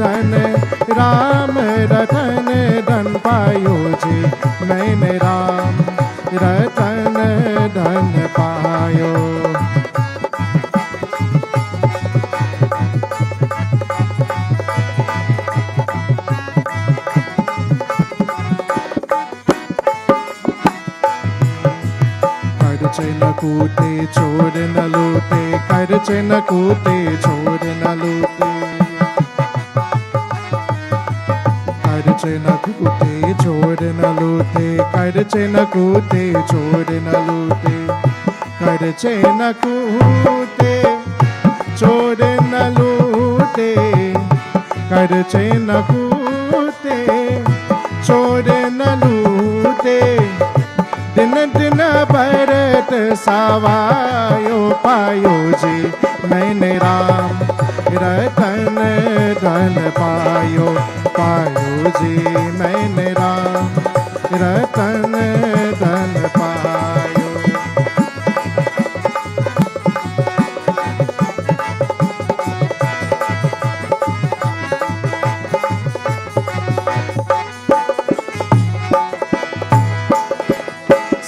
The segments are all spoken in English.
धन राम रतन धन पायो जी मैंने राम रतन धन पायो। न कूटे छोड़ न लूटे, खर्च न कूटे छोड़ न लूटे, खर्च न कूटे छोड़ न लूटे, खर्च न कूटे छोड़ न लूटे, खर्च न कूटे छोड़ न लूटे, खर्च न कूटे छोड़ न लूटे, दिन दिन भरत सवायो पायो जी मैंने राम रतन धन पायो, पायो जी मैंने राम रतन धन पायो।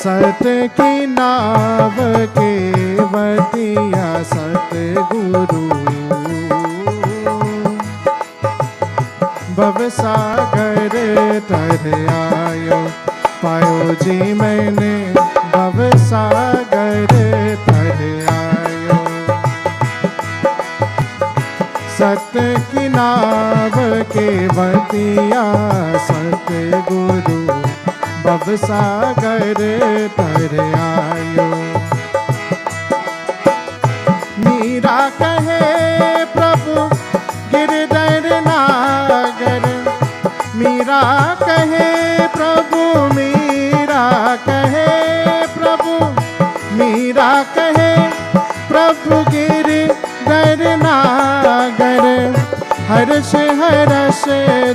सत की नाव के वतिया सतगुरु, भव सागर तर आयो पायो जी मैंने भव सागर तर आयो। सत की नाव के वतिया सतगुरु, भव सागर तर आयो। मीरा कहे प्रभु गिरधर नागर, मीरा कहे प्रभु, मीरा कहे प्रभु, मीरा कहे प्रभु गिरधर नागर, हर्ष हर्ष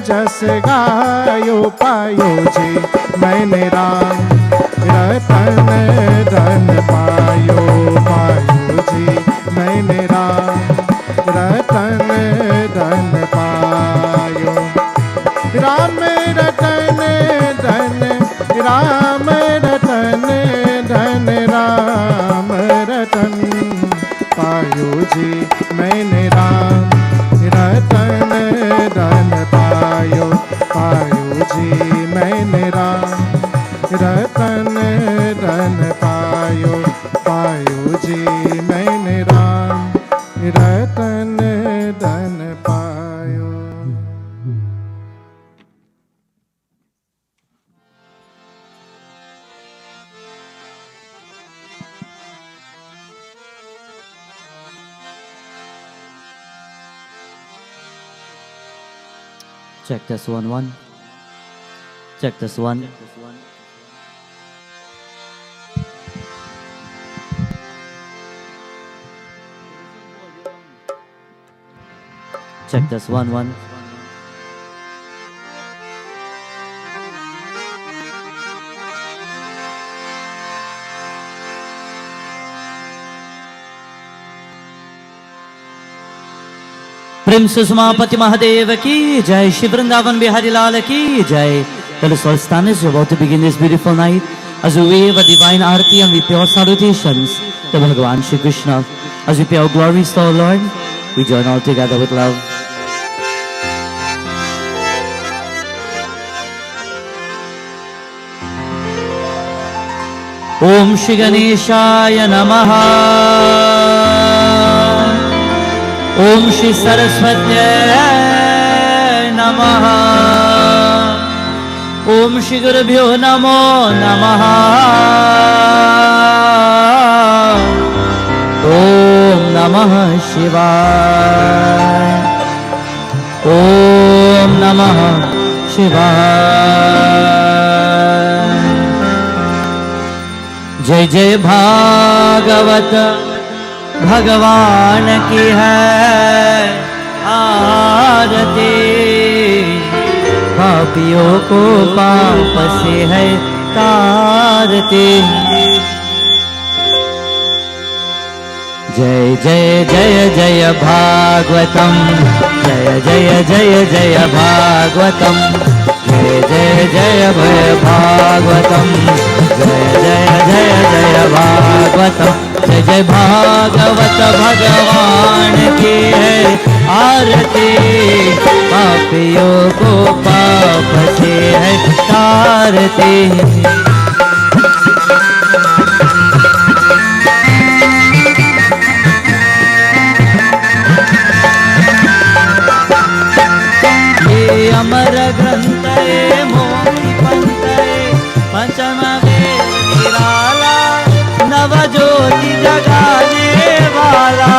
जस गायो पायो जी मैंने राम रतन धन पायो, पायो जी मैंने राम रतन धन पायो। राम रतन धन, राम रतन धन, राम रतन पायो जी मैंने राम रतन धन पायो, पायो जी मैंने राम रतन धन पायो, पायो जी मैंने राम रतन धन पायो। Check this 1 1. Check this 1. Check this 1 1. प्रेम से समापति महादेव की जय, श्री वृंदावन बिहारी लाल की जय। Let us all stand as we are about to begin this beautiful night as we wave a divine Aarti and we pay our salutations to Bhagavan Shri Krishna. As we pay our glories to our Lord, we join all together with love. Om Shri Ganeshaya Namaha, Om Shri Saraswatye Namaha, Om Shri Gurubhyo Namo Namaha, Om Namah Shivaya, Om Namah Shivaya। जय जय भागवत भगवान की है आरती, पापियों को पाप से है तारती। जय जय जय जय भागवतम, जय जय जय जय भागवतम, जय जय जय भय भागवतम, जय जय जय जय भागवतम। जय जय भागवत भगवान की है आरती, पापियों को पाप से है तारती। अमर ग्रंथ मोहि पंथ पंचम वेद निराला, नव ज्योति जगाने वाला।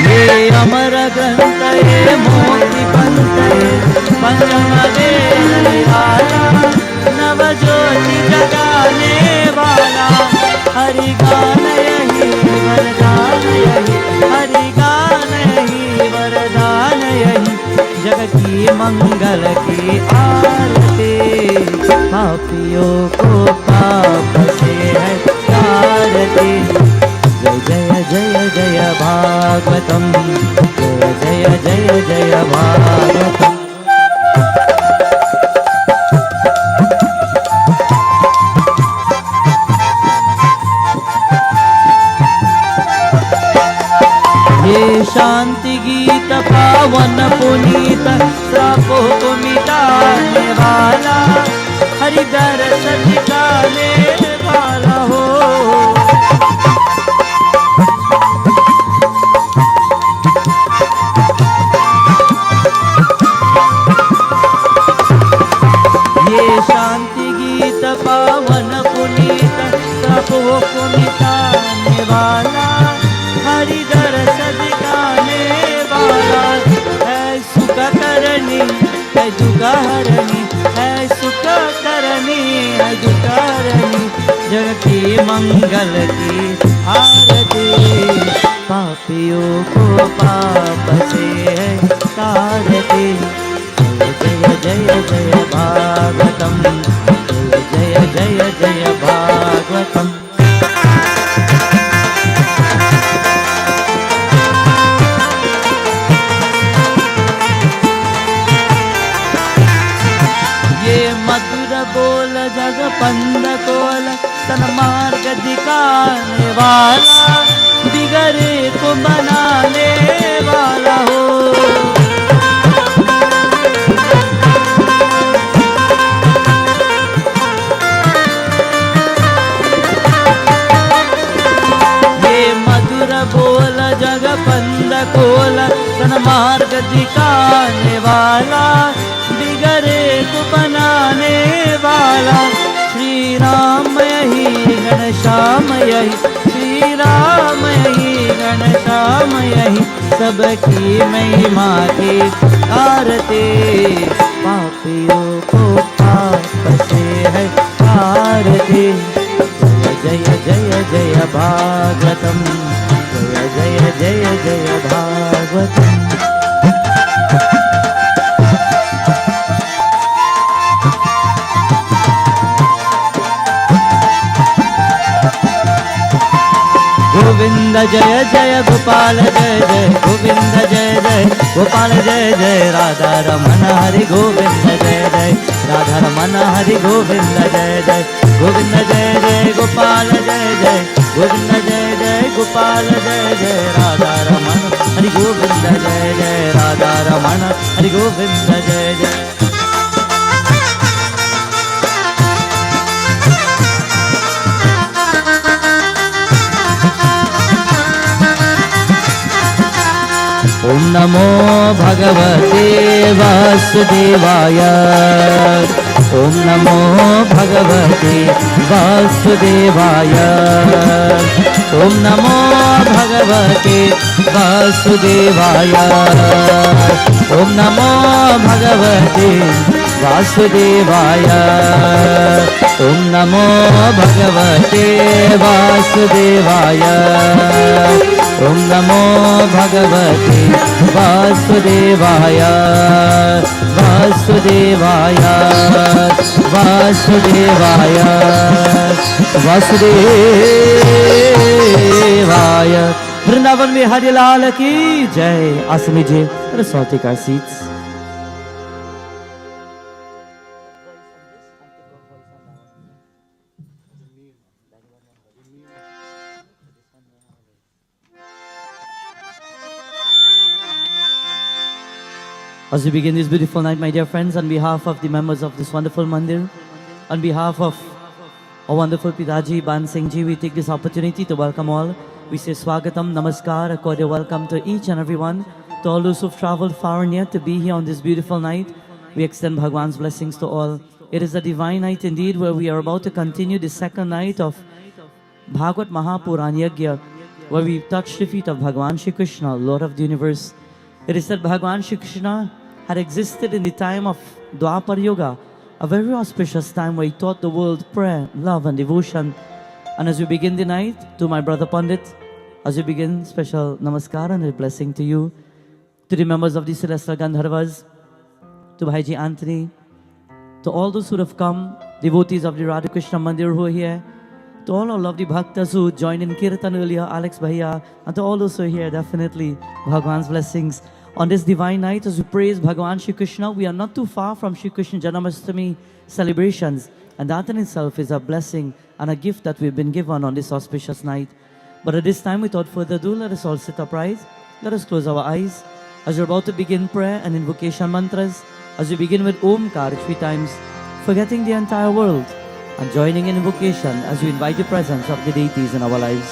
ये अमर ग्रंथ मोहि पंथ पंचम वेद निराला, नव ज्योति जगाने वाला। हरि गान यही वरदान यही, हरि गान यही वरदान यही, जग की मंगल की आरती, पापियों को पाप से है तारती। जय जय जय जय भागवतम, जय जय जय जय भागवतम। शांति गीत पावन पुनीत, श्रापों को मिटाने वाला, हरि दरस दिखाने वाला हो। ये शांति गीत पावन पुनीत, श्रापों को मिटाने वाला, हरि दरस दिखाने वाला। है सुख करनी है दुख हरनी, है सुख करनी है दुख हरनी, जग की मंगल की आरती, पापियों को पाप से है तारती। जय जय जय भागवतम, जय जय जय भागवतम। बोल जग पंद कोल, सन्मार्ग दिखाने वाला, बिगड़े को बनाने वाला हो। ये मधुर बोल जग पंद कोल, सन्मार्ग दिखाने वाला, बिगड़े को बनाने वाला। श्री राम यही घनश्याम यही, श्री राम यही घनश्याम यही, सबकी महिमा की आरती, पापियों को पाप से है तारती। जय जय जय भागवतम, जय जय जय जय भागवतम। गोविंद जय जय गोपाल जय जय, गोविंद जय जय गोपाल जय जय, राधा रमन हरि गोविंद जय जय, राधा रमन हरि गोविंद जय जय, गोविंद जय जय गोपाल जय जय, गोविंद जय जय गोपाल जय जय, राधा रमन हरि गोविंद जय जय, राधा रमन हरि गोविंद जय जय। ओम नमो भगवते वासुदेवाय, ओम नमो भगवते वासुदेवाय, ओम नमो भगवते वासुदेवाय, ओम नमो भगवते वासुदेवाय, ओम नमो भगवते वासुदेवाय ॐ नमो भगवते वासुदेवाय वासुदेवाय वासुदेवाय वासुदेवाय। वृंदावन बिहारी लाल की जय। आसन लीजिए, take our seats. As we begin this beautiful night, my dear friends, on behalf of the members of this wonderful mandir, on behalf of our wonderful Pidaji, Bansingh ji, we take this opportunity to welcome all. We say Swagatam, Namaskar, a cordial welcome to each and every one, to all those who've traveled far and near to be here on this beautiful night. We extend Bhagwan's blessings to all. It is a divine night indeed, where we are about to continue the second night of Bhaagwat Maha Puraan Yajna, where we touch the feet of Bhagwan Shri Krishna, Lord of the universe. It is said Bhagwan Shri Krishna had existed in the time of Dwapar Yuga, a very auspicious time where he taught the world prayer, love and devotion. And as we begin the night, to my brother Pandit, as we begin, special namaskar and a blessing to you, to the members of the Celestial Gandharvas, to Bhaiji Anthony, to all those who have come, devotees of the Radha Krishna Mandir who are here, to all our lovely bhaktas who joined in Kirtan earlier, Alex Bhaiya, and to all those who are here, definitely, Bhagwan's blessings. On this divine night, as we praise Bhagwan Shri Krishna, we are not too far from Shri Krishna Janmashtami celebrations, and that in itself is a blessing and a gift that we've been given on this auspicious night. But at this time, without further ado, let us all sit upright. Let us close our eyes as we're about to begin prayer and invocation mantras, as we begin with Omkar 3 times, forgetting the entire world, and joining in invocation as we invite the presence of the deities in our lives.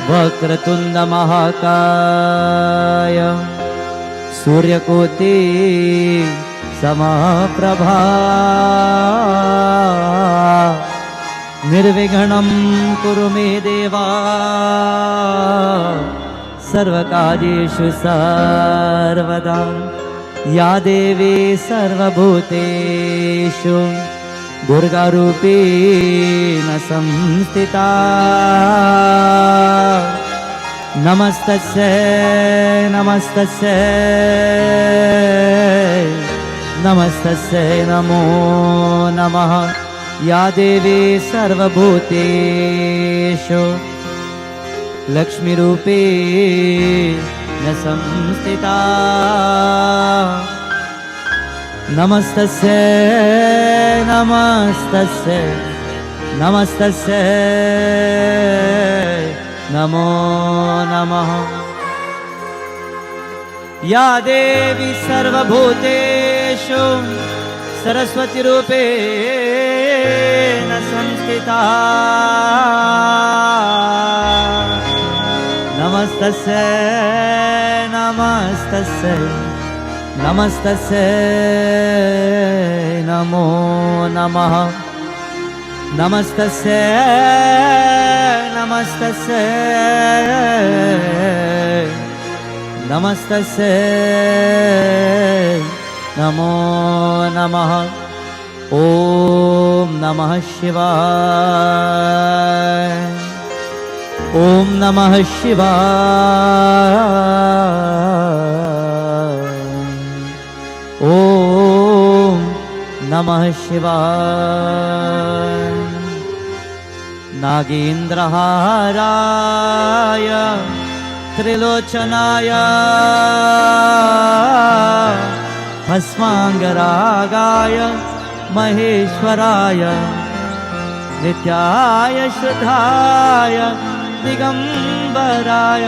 Vakratunda महाकाय सूर्यकोटि समप्रभा निर्विघ्नं कुरु मे देवा सर्वकार्येषु सर्वदा या देवी सर्वभूतेषु दुर्गारूपेण संस्थिता नमस्तस्यै नमस्तस्यै नमस्तस्यै नमो नमः या देवी सर्वभूतेषु लक्ष्मीरूपेण संस्थिता नमस्तस्यै नमस्तस्यै नमस्तस्यै नमो नमः या देवी सर्वभूतेषु सरस्वतीरूपेण संस्थिता नमस्तस्यै नमस्तस्यै नमस्तस्यै नमो नमः नमस्तस्यै नमस्तस्यै नमस्तस्यै नमो नमः ॐ नमः शिवाय ॐ नमः शिवाय ॐ नमः शिवाय नागेन्द्रहाराय त्रिलोचनाय भस्माङ्गरागाय महेश्वराय नित्याय शुद्धाय दिगंबराय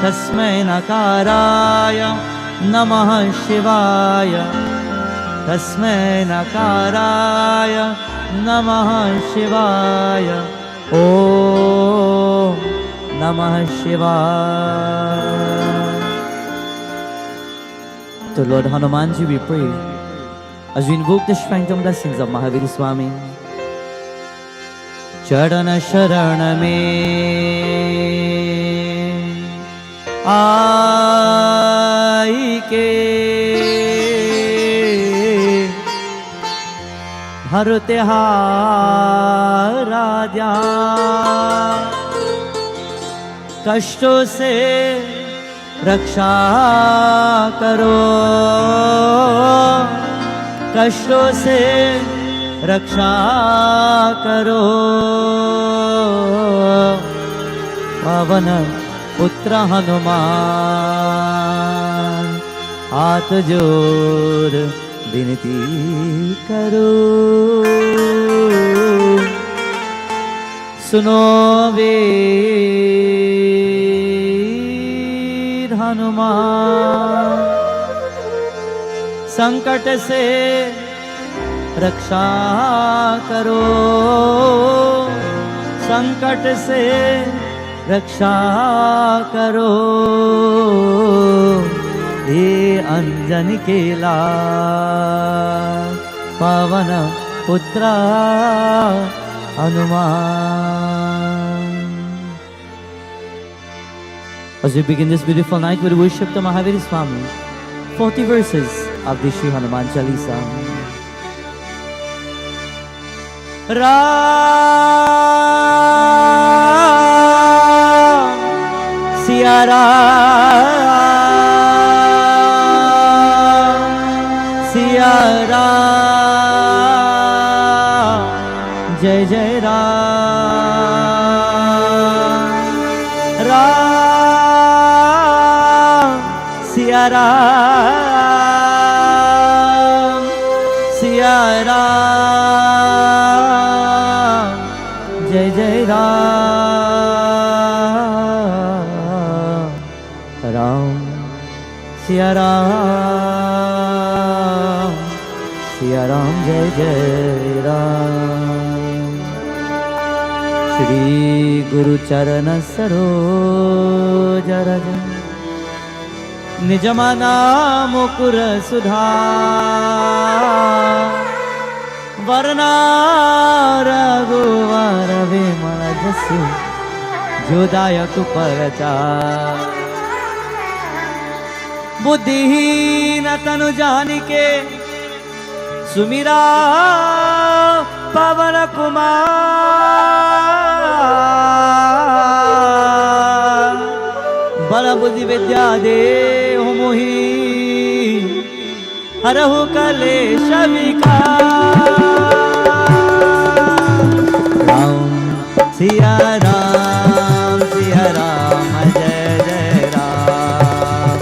तस्मै नकाराय नमः शिवाय तस्मै नकाराय नमः शिवाय ओम नमः शिवाय. To Lord Hanumanji we pray as we invoke the strength and blessings of Mahavir Swami. Charana Sharana mein आई के हर त्योहारा ध्यान कष्टों से रक्षा करो कष्टों से रक्षा करो पावन पुत्र हनुमान हाथ जोड़ विनती करो सुनो वीर हनुमान संकट से रक्षा करो संकट से रक्षा करो हे अंजन केला पवन पुत्र Hanuman. As we begin this beautiful night with worship to Mahavir Swami, 40 verses of the Sri Hanuman Chalisa. Siya Ram, Siya Ram, Jai Jai Ram, Ram, Siya Ram, Siya Ram, Jai Jai Ram, Ram, Siya Ram, Siya Ram, Jai Jai Ram. Shri Guru Charana Saroj Raj Nijamana Mukur Sudha Varna Raghuvar Vimala Jasu Jodaya Kuparacha बुद्धिहीन तनु जानिके सुमिरा पवन कुमार बल बुद्धि विद्या दे मोहि हरहु कलेश विकार. राम सिया राम जय जय राम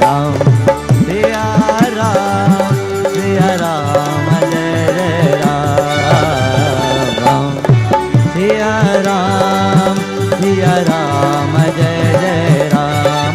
राम सिया राम जय जय राम सिया राम जय जय राम.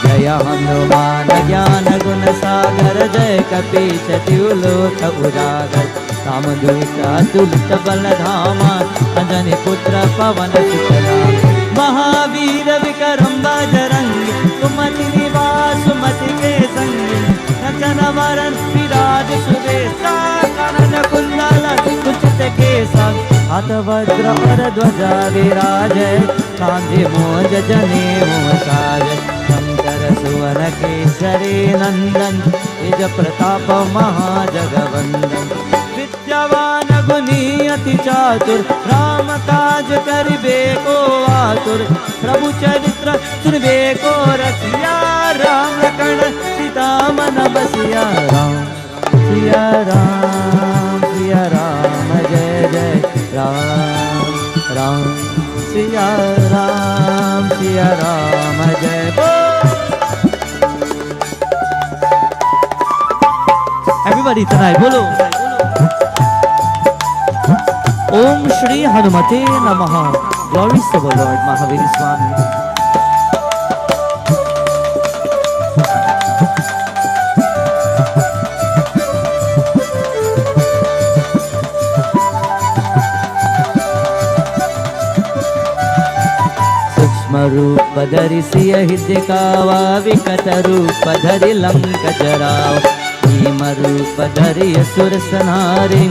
जय हनुमान ज्ञान गुण सागर जय कपीश तिहु लोक उजागर रामदूत अतुलित बल धामा अंजनी पुत्र पवन सुत नाम. महावीर विक्रम बजरंगी सुमति निवास सुमति के संगी नचन वरन विराज सुबेसा कानन कुंडल कुचित केसा हाथ वज्र और ध्वजा विराजय कांधे मोज जनेऊ साजय शंकर सुवन केसरी नंदन तेज प्रताप महाजगवंदन. विद्यावान गुणी अति चातुर राम काज करिबे को आतुर प्रभु चरित्र सुनबे को रसिया राम लखन सीता मन बसिया. राम सिया राम जय जय राम राम सिया राम जय. Everybody tonight, bolo. ओम श्री हनुमते नमः। Glory to the Lord Mahavir Swami. रूप धरि सिय हृदय कावा, विकट रूप धरि लंक जराव। भीम रूप धरि असुर संहारे,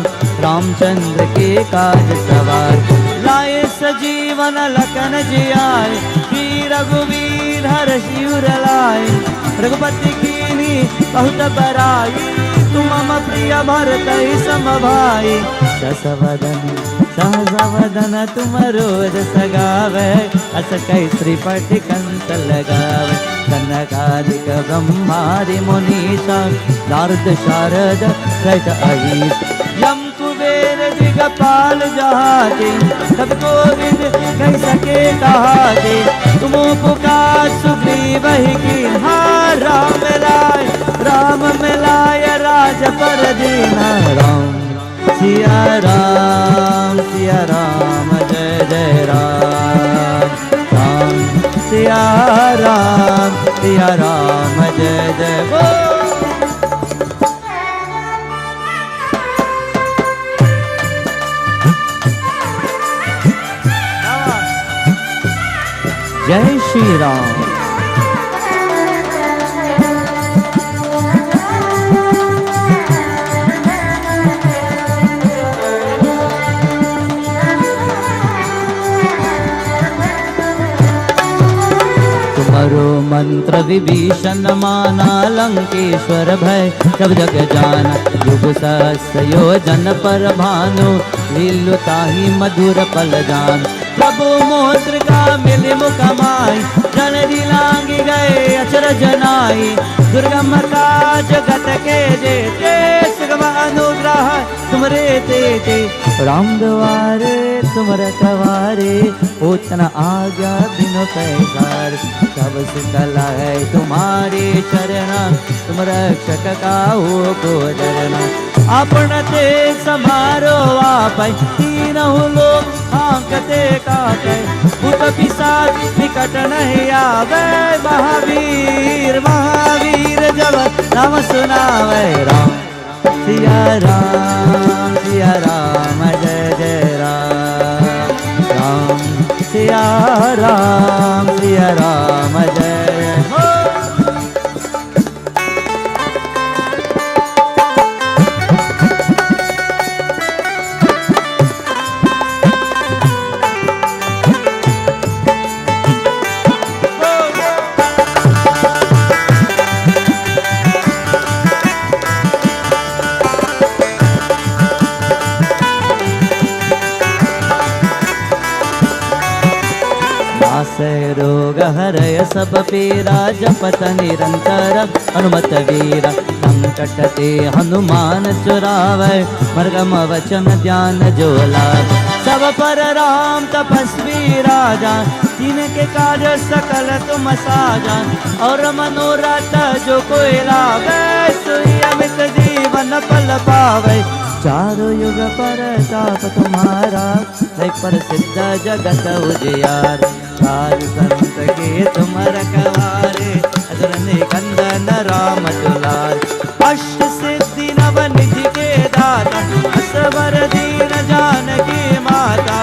रामचंद्र के काज सवार। लाए सजीवन लखन जियाए, श्री रघुवीर हर्षि उर लाए। रघुपति कीन्ही बहुत बड़ाई, तुम मम प्रिय भरत सम भाई। दस वदन सहसा वदन तुम रोज सगावे, अस कई श्रीपति कंठ लगावे। कनकादिक ब्रह्मादि मुनीसा, नारद शारद सहित अहीस। यम कुबेर दिगपाल जहाते, सब गोविंद कह सके कहाते। तुम पुकार सुग्रीव ही कीन्हा, राम मिलाय राज पर दीना। राम सिया राम जय जय राम। राम सिया राम जय जय बोल। जय श्री राम। तुम्हारो मंत्र विभीषण माना, लंकेश्वर भय सब जग जाना। युग सहस्र योजन पर भानु, लील्यु ताहि मधुर पल जान। प्रभु मोत्रिका मिलि मुख माई, जलधि लांघि गए अचरज नाई। दुर्गम काज जगत के जेते, सुगम अनुग्रह तुमरे तेते। राम द्वारे तुम रखवारे, पूतना आज्ञा बिनु पैसार। सब सुकल है तुम्हारे चरण, तुम रक्षक काहू को डरना। आपण ते समारो आपै, तीनहु लोक हांकते काटै। भूत पिशाच निकट नहीं आवे, महावीर जब नाम सुनावे। राम सिया राम जय जय राम। राम सिया राम जय जय हो। रोग हरय सब पीरा, जपत निरंतर हनुमत वीरा। संकट ते हनुमान चुरावे, मर्गम वचन ध्यान जो लावे। सब पर राम तपस्वी राजा, जिनके काज सकल तुम साजा। और मनोरथ जो कोई लावे, सोई अमित जीवन फल पावे। चारों युग पर ताप तुम्हारा, प्रसिद्ध जगत उजियार। साधु संत के तुम रखवारे, असुर निकंदन राम दुलार। अष्ट सिद्धि नव निधि के दाता, असवर दीन जानकी माता।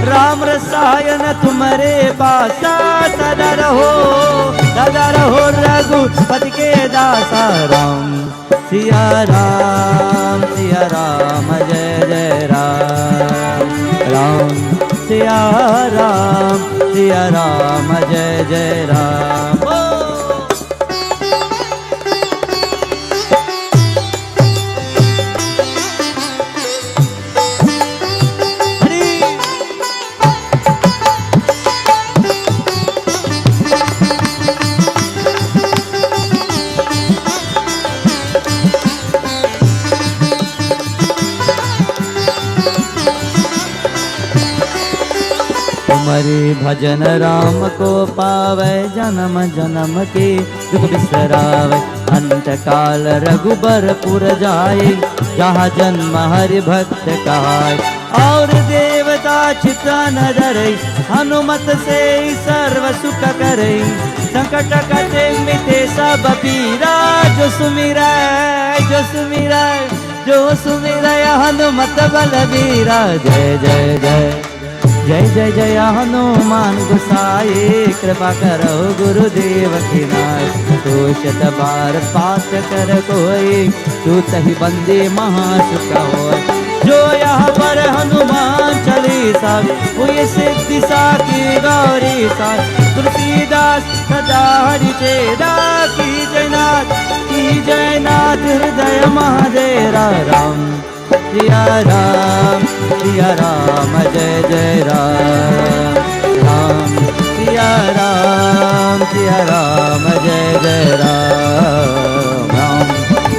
राम रसायन तुम्हारे पासा, सदा रहो रघुपति के दासा। राम सिया राम जय जय राम। राम सिया राम जय जय राम। तुम्हारे भजन राम को पावे, जन्म जन्म के दुख बिसरावे। अंत काल रघुबर पुर जाए, जहाँ जन्म हरि भक्त कहाय। और देवता चिता न डरे, हनुमत से सर्व सुख करे। संकट कटे मिटे सब पीरा, जो सुमिरै जो सुमिरै जो सुमिरै हनुमत बलबीरा। जय जय जय जय जय जय हनुमान गोसाई, कृपा करो गुरुदेव की नाय। तो शत बार पाठ कर कोई, तू तही बंदे महासुख होय। जो यहाँ पर हनुमान चालीसा, वो ये सिद्धि साकी गौरी सा। तुलसीदास सदा हरि चेरा, की जयनाथ हृदय महादेरा। राम सिया राम जय जय राम। राम सिया राम जय जय राम। राम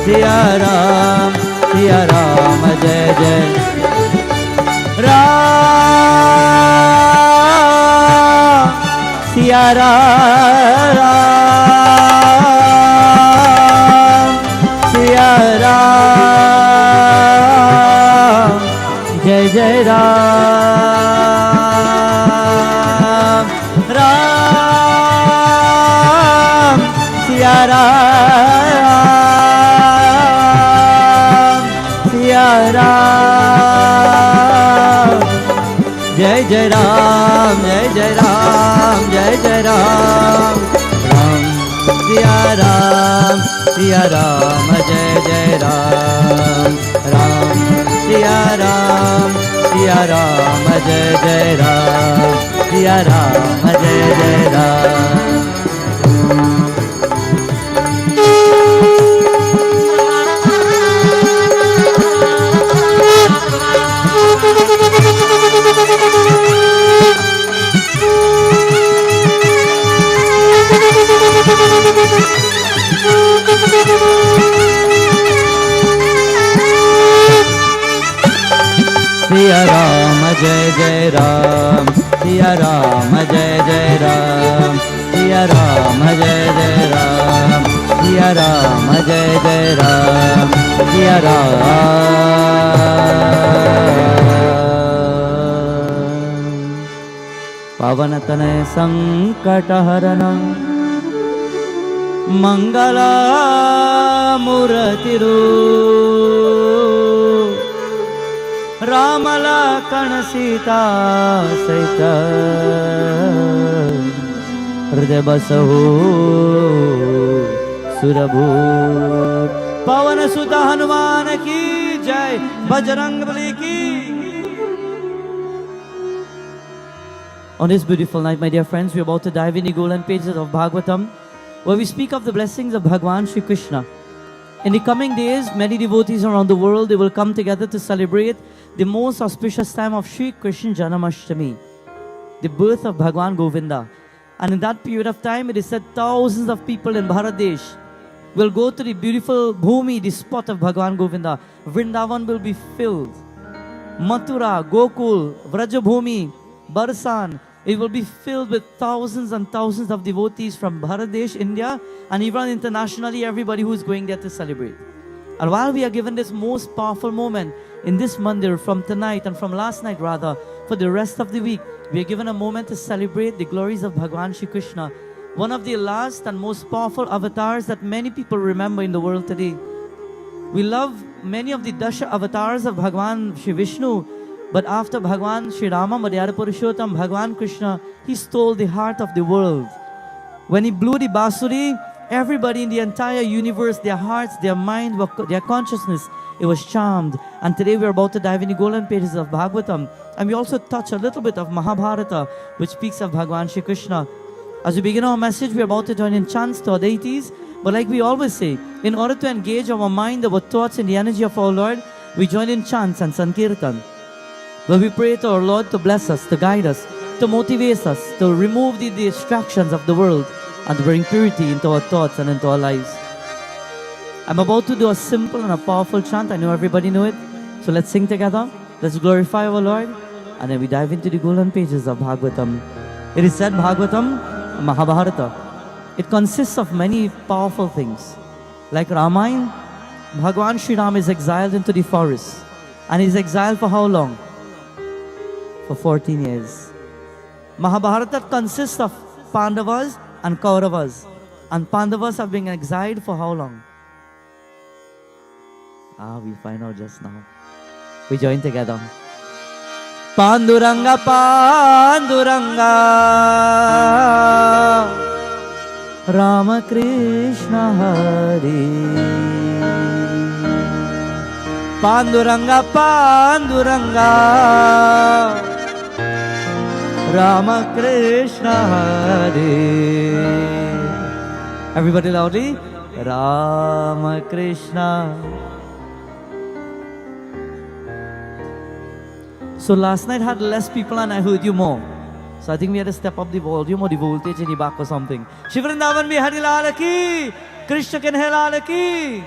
सिया राम जय जय राम। सिया राम सिया राम जय जय राम। राम सिया राम सिया राम जय जय राम जय जय राम जय जय राम। राम सिया राम जय जय राम। राम सिया राम जय जय राम। सिया राम जय जय राम। सिया राम जय जय राम। सिया राम जय जय राम। सिया राम जय जय राम। सिया राम जय जय राम। सिया राम। पवन तनय संकट हरण, मंगला मूर्ति रूप। राम लक्ष्मण सीता सहित, हृदय बसहु सुरभूप। पवन सुत हनुमान की जय, बजरंगबली की। On this beautiful night, my dear friends, we are about to dive in the golden pages of Bhagavatam, where we speak of the blessings of Bhagwan Shri Krishna. In the coming days, many devotees around the world, they will come together to celebrate the most auspicious time of Shri Krishna Janmashtami, the birth of Bhagwan Govinda. And in that period of time, it is said thousands of people in Bharat will go to the beautiful Bhumi, the spot of Bhagwan Govinda. Vrindavan will be filled. Mathura, Gokul, Vrajabhumi, Barsan, it will be filled with thousands and thousands of devotees from Bharat, India, and even internationally, everybody who is going there to celebrate. And while we are given this most powerful moment in this mandir from tonight and from last night rather, for the rest of the week, we are given a moment to celebrate the glories of Bhagwan Shri Krishna, one of the last and most powerful avatars that many people remember in the world today. We love many of the Dasha avatars of Bhagwan Shri Vishnu, but after Bhagwan Shri Rama, Madhyara Purushottam, Bhagwan Krishna, he stole the heart of the world. When he blew the basuri, everybody in the entire universe, their hearts, their mind, their consciousness, it was charmed. And today we are about to dive in the golden pages of Bhagavatam. And we also touch a little bit of Mahabharata, which speaks of Bhagwan Shri Krishna. As we begin our message, we are about to join in chants to our deities. But like we always say, in order to engage our mind, our thoughts in the energy of our Lord, we join in chants and Sankirtan, where we pray to our Lord to bless us, to guide us, to motivate us, to remove the distractions of the world, and to bring purity into our thoughts and into our lives. I'm about to do a simple and a powerful chant. I know everybody know it. So let's sing together. Let's glorify our Lord. And then we dive into the golden pages of Bhagavatam. It is said Bhagavatam, Mahabharata, it consists of many powerful things. Like Ramayana, Bhagwan Shri Ram is exiled into the forest. And he's exiled for how long? for 14 years. Mahabharata consists of Pandavas and Kauravas. And Pandavas have been exiled for how long? We'll find out just now. We join together. Panduranga, Panduranga, Rama Krishna Hari. Panduranga, Panduranga, Rama Krishna Hari. Everybody loudly. Rama Krishna. So last night had less people and I heard you more. So I think we had to step up the volume or the voltage in the back or something. Shiva Vrindavan Bihari Lal ki, Krishna Kanhaiya Lal ki.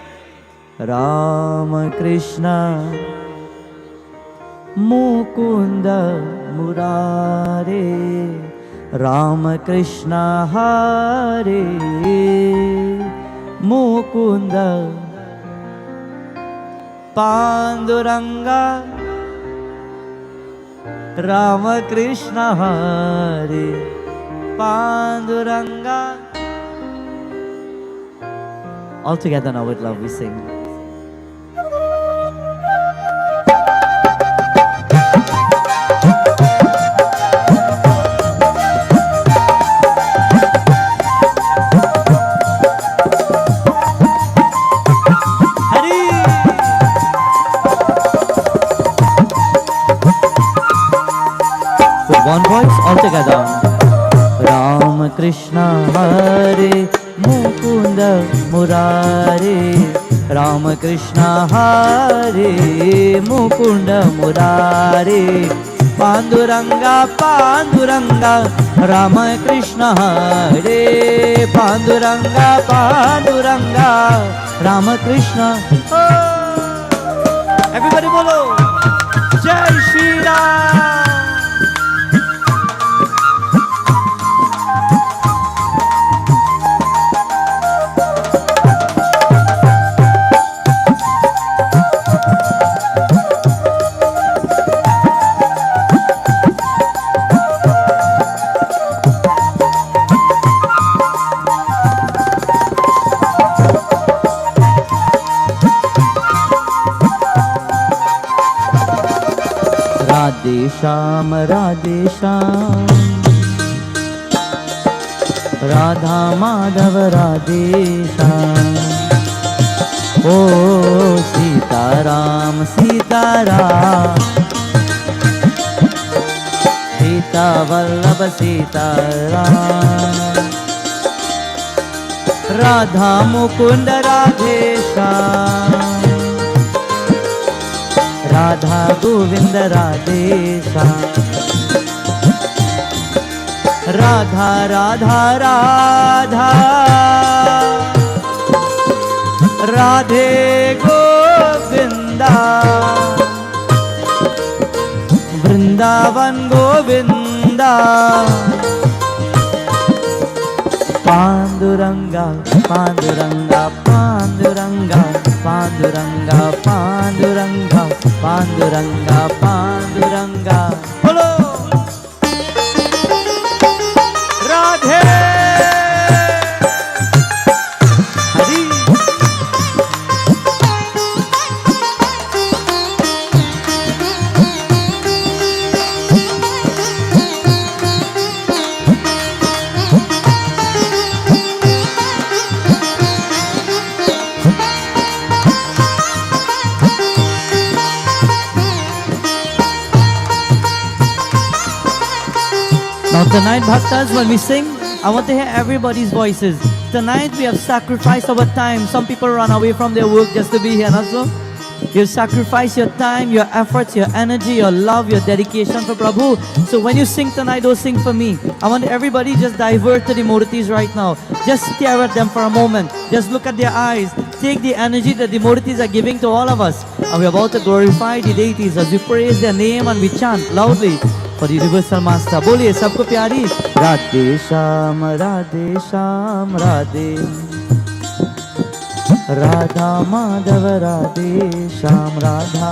Rama Krishna Mukunda Murare, Rama Krishna Hare Mukunda Panduranga, Rama Krishna Hare Panduranga. All together now with love we sing. One voice all together. Rama Krishna Hare Mukunda Murare, Rama Krishna Hare Mukunda Murare. Panduranga, Panduranga, Rama Krishna Hare. Panduranga, Panduranga, Rama Krishna. Oh! Everybody bolo Jai Shri Ram. Radhe Sham, Radhe Sham, Radha Madhava Radhe Sham. Oh Sita Ram, Sita Ram, Sita Vallabha Sita Ram. Radha Mukunda Radhe Sham, Radha Govinda Radhe Sham. Radha Radha Radha Radhe Govinda, Vrindavan Govinda. Panduranga, Panduranga, Panduranga, Panduranga, Panduranga, Panduranga, Panduranga. Hello, Radhe Hari. Now tonight, Bhaktas, when we sing, I want to hear everybody's voices. Tonight we have sacrificed our time. Some people run away from their work just to be here, not so? You sacrifice your time, your efforts, your energy, your love, your dedication for Prabhu. So when you sing tonight, don't sing for me. I want everybody just divert to the Murtis right now. Just stare at them for a moment. Just look at their eyes. Take the energy that the Murtis are giving to all of us. And we're about to glorify the deities as we praise their name and we chant loudly for the Universal Master. Boliye sabko pyari. Radhe Sham, Radhe Sham, Radhe Radha Madhava Radhe Sham, Radha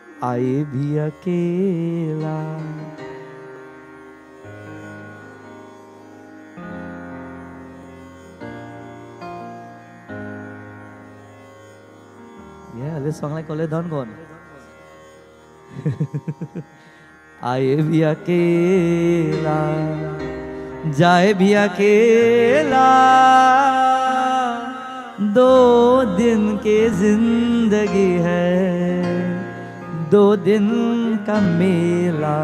आए भी अकेला. Yeah, this song like Ole Don Gon. आए भी अकेला, जाए भी अकेला, दो दिन की जिंदगी है, दो दिन का मेला.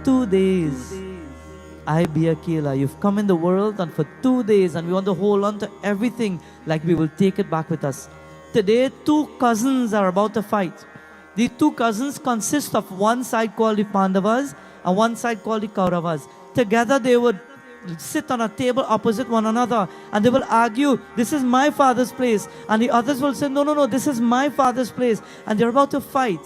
2 days. I be Akela. You've come in the world and for 2 days and we want to hold on to everything like we will take it back with us. Today, 2 cousins are about to fight. These 2 cousins consist of one side called the Pandavas and one side called the Kauravas. Together they would sit on a table opposite one another and they will argue, this is my father's place. And the others will say, no, no, no, this is my father's place. And they're about to fight.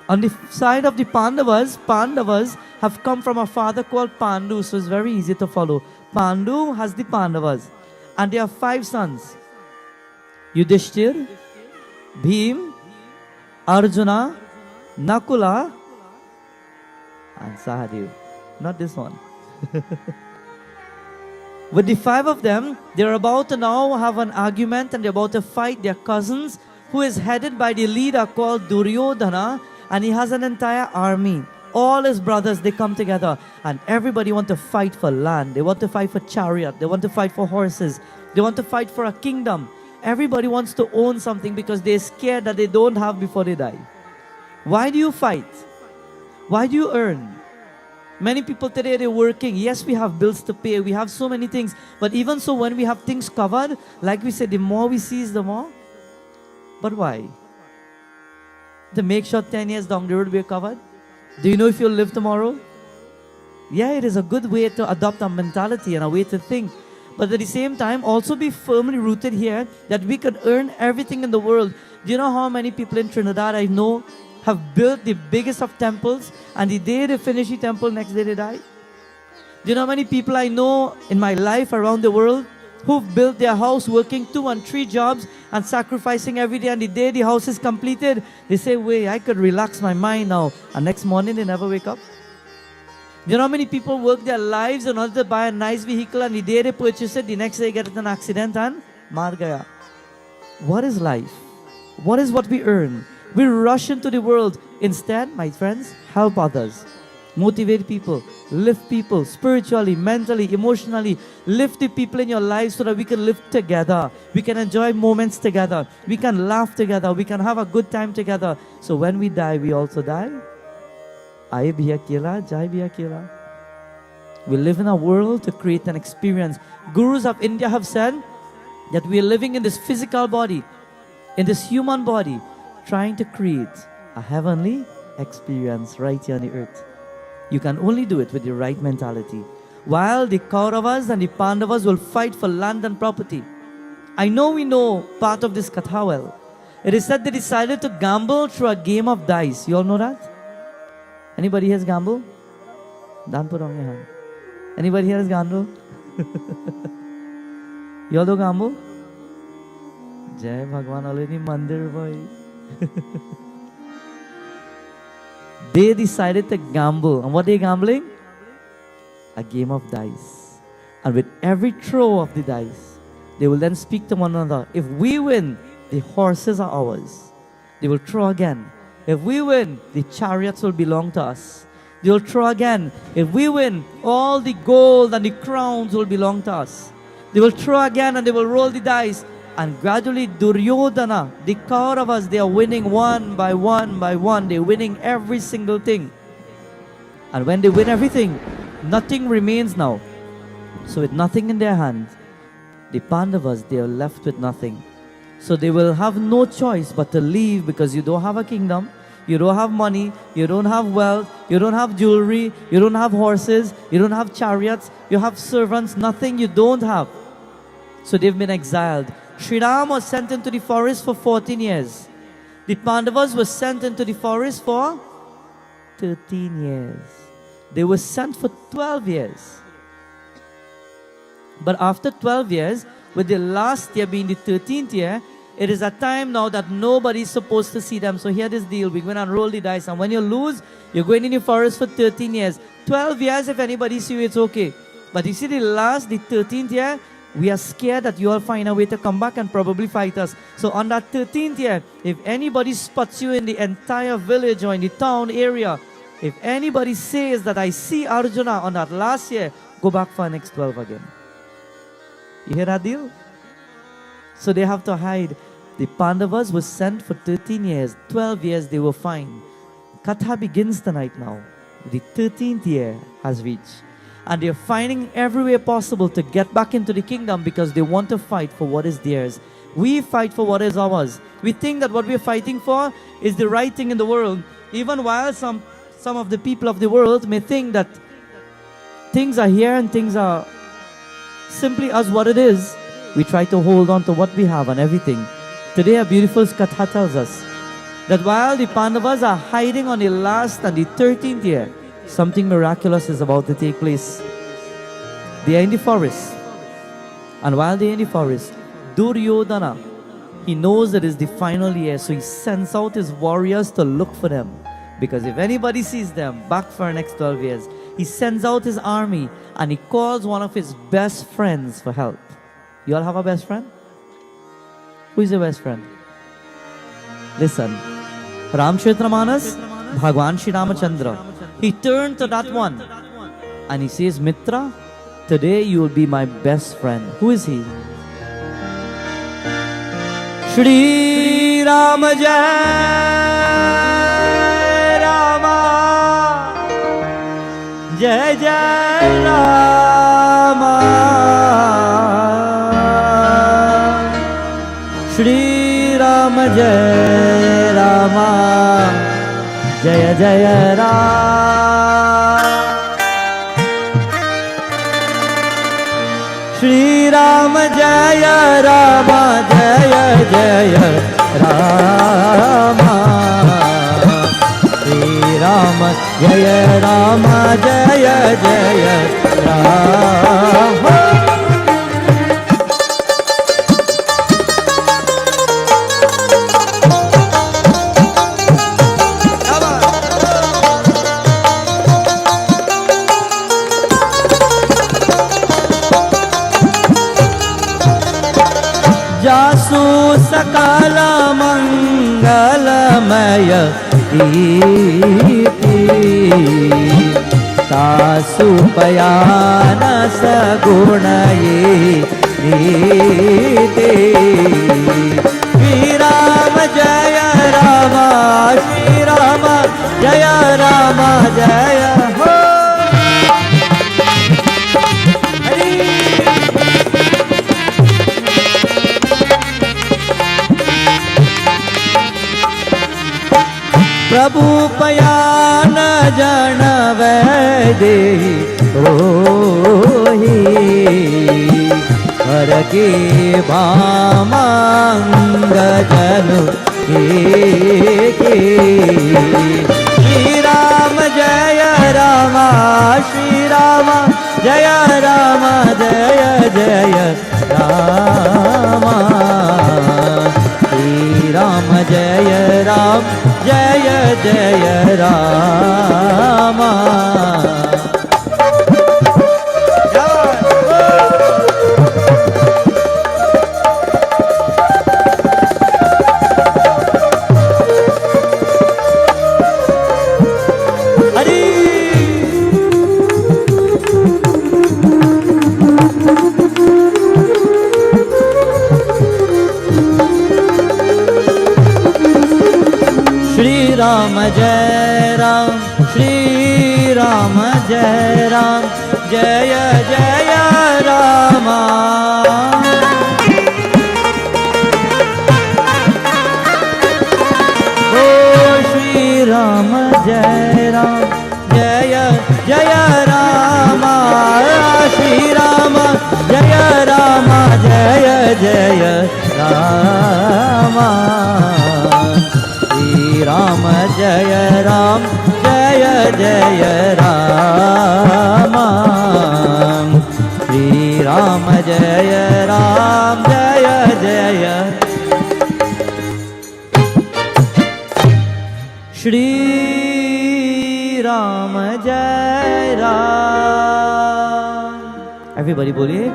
On the side of the Pandavas, Pandavas have come from a father called Pandu, so it's very easy to follow. Pandu has the Pandavas and they have 5 sons. Yudhishthir, Bhim, Arjuna, Nakula, and Sahadev. Not this one. With the 5 of them, they're about to now have an argument and they're about to fight their cousins, who is headed by the leader called Duryodhana, and he has an entire army. All his brothers, they come together and everybody want to fight for land. They want to fight for chariot. They want to fight for horses. They want to fight for a kingdom. Everybody wants to own something because they're scared that they don't have before they die. Why do you fight? Why do you earn? Many people today, they're working. Yes, we have bills to pay. We have so many things. But even so, when we have things covered, like we said, the more we seize, the more. But why? To make sure 10 years down the road we are covered? Do you know if you'll live tomorrow? Yeah, it is a good way to adopt a mentality and a way to think. But at the same time, also be firmly rooted here that we could earn everything in the world. Do you know how many people in Trinidad I know have built the biggest of temples, and the day they finish the temple, next day they die? Do you know how many people I know in my life around the world who've built their house working 2 and 3 jobs and sacrificing every day, and the day the house is completed, they say, wait, I could relax my mind now. And next morning they never wake up. Do you know how many people work their lives in order to buy a nice vehicle, and the day they purchase it, the next day they get in an accident and maar gaya? What is life? What is what we earn? We rush into the world. Instead, my friends, help others. Motivate people. Lift people spiritually, mentally, emotionally. Lift the people in your life so that we can live together. We can enjoy moments together. We can laugh together. We can have a good time together. So when we die, we also die. Aaye bhi akela, jai bhi akela. We live in a world to create an experience. Gurus of India have said that we are living in this physical body, in this human body, trying to create a heavenly experience right here on the earth. You can only do it with the right mentality. While the Kauravas and the Pandavas will fight for land and property. I know we know part of this katha well. It is said they decided to gamble through a game of dice. You all know that? Anybody here has gambled? Dan put on your hand. Anybody here has gambled? You all do gamble? Jai Bhagwan already Mandir boy. They decided to gamble. And what are they gambling? A game of dice. And with every throw of the dice, they will then speak to one another. If we win, the horses are ours. They will throw again. If we win, the chariots will belong to us. They will throw again. If we win, all the gold and the crowns will belong to us. They will throw again and they will roll the dice. And gradually Duryodhana, the Kauravas, they are winning one by one by one. They're winning every single thing. And when they win everything, nothing remains now. So with nothing in their hand, the Pandavas, they are left with nothing. So they will have no choice but to leave, because you don't have a kingdom, you don't have money, you don't have wealth, you don't have jewelry, you don't have horses, you don't have chariots, you have servants, nothing you don't have. So they've been exiled. Sri Ram was sent into the forest for 14 years. The Pandavas were sent into the forest for 13 years. They were sent for 12 years. But after 12 years, with the last year being the 13th year, It is a time now that nobody's supposed to see them. So here this deal. We're going to roll the dice. And when you lose, you're going in the forest for 13 years. 12 years, if anybody sees you, it's okay. But you see the 13th year, we are scared that you all find a way to come back and probably fight us. So on that 13th year, if anybody spots you in the entire village or in the town area, if anybody says that I see Arjuna on that last year, go back for next 12 again. You hear that deal? So they have to hide. The Pandavas were sent for 13 years. 12 years they were fine. Katha begins tonight now. The 13th year has reached. And they're finding every way possible to get back into the kingdom because they want to fight for what is theirs. We fight for what is ours. We think that what we're fighting for is the right thing in the world. Even while some of the people of the world may think that things are here and things are simply as what it is, we try to hold on to what we have and everything. Today a beautiful Katha tells us that while the Pandavas are hiding on the last and the 13th year, something miraculous is about to take place. They are in the forest. And while they are in the forest, Duryodhana, he knows that it's the final year, so he sends out his warriors to look for them. Because if anybody sees them back for the next 12 years, he sends out his army and he calls one of his best friends for help. You all have a best friend? Who is your best friend? Listen. Ramchatramanas, Bhagwan Shri Ramachandra. He turned to that one and he says, Mitra, today you will be my best friend. Who is he? Shri Rama Jai Rama Jai Jai Rama Shri Rama Jai Rama Jaya Jaya Rama Shri Rama Jaya Rama Jaya Jaya Rama Shri Rama Jaya Rama Jaya Jaya Rama जासु सकल मंगलमय कीर्ति तासु पयान सगुणये नीति श्री राम जय राम श्री राम जय राम जय हो प्रभु पयान जन वैदे होही हर के भामंग जनु के श्री राम जय राम श्री राम जय राम जय जय राम श्री राम जय राम जय जय राम राम जय राम श्री राम जय राम जय जय राम ओ श्री राम जय राम जय जय राम श्री राम जय राम जय जय राम राम जय राम जय जय राम श्री राम जय राम जय जय Ram Jai Ram. Everybody boliye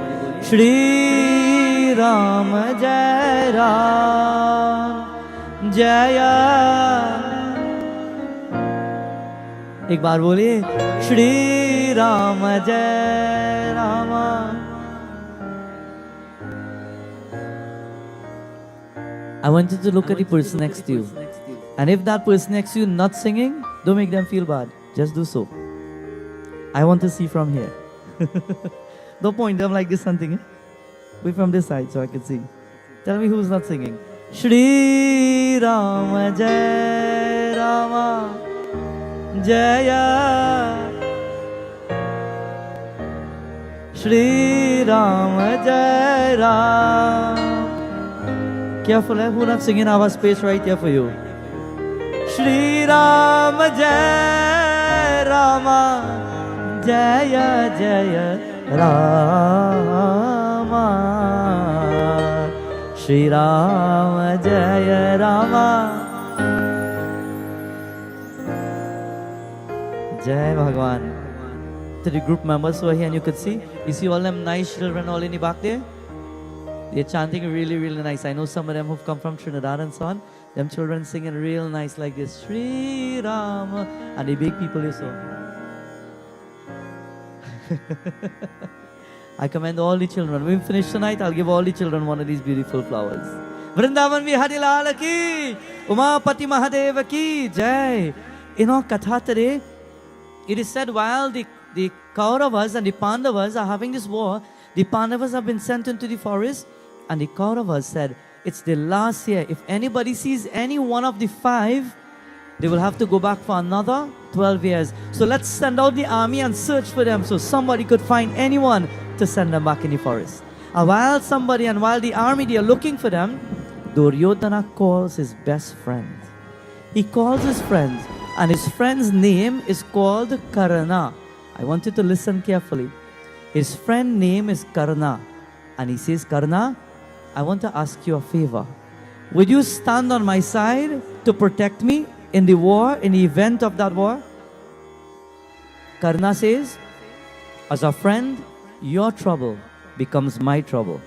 Shri Ram Jai Ram Jaya. एक बार बोलिए श्री राम जय Ram. I want you to look at the person next to you. And if that person next to you not singing, don't make them feel bad. Just do so. I want to see from here. Don't point them like this something. Eh? Wait from this side so I can see. Tell me who's not singing. Shri Ram Jai Rama Jaya. Shri Ram Jai Ram. Careful, eh? Who not singing? I have a space right here for you. Shri Ram Jai Rama Jaya Jaya Rama. Shri Ram Jaya Rama. Jai Bhagwan. To the group members who are here and you could see, you see all them nice children all in the back there? They're chanting really, really nice. I know some of them who've come from Trinidad and so on. Them children singing real nice like this. Shri Rama. And the big people you saw. I commend all the children. When we finish tonight, I'll give all the children one of these beautiful flowers. Vrindavan Bihari Lal ki, Umapati Mahadeva ki, Jai. In our Katha today, it is said while the Kauravas and the Pandavas are having this war, the Pandavas have been sent into the forest, and the Kauravas said, it's the last year. If anybody sees any one of the 5, they will have to go back for another 12 years. So let's send out the army and search for them so somebody could find anyone to send them back in the forest. And while the army, they are looking for them, Duryodhana calls his best friend. He calls his friends, and his friend's name is called Karna. I want you to listen carefully. His friend name is Karna. And he says, Karna, I want to ask you a favor. Would you stand on my side to protect me in the war, in the event of that war? Karna says, as a friend, your trouble becomes my trouble.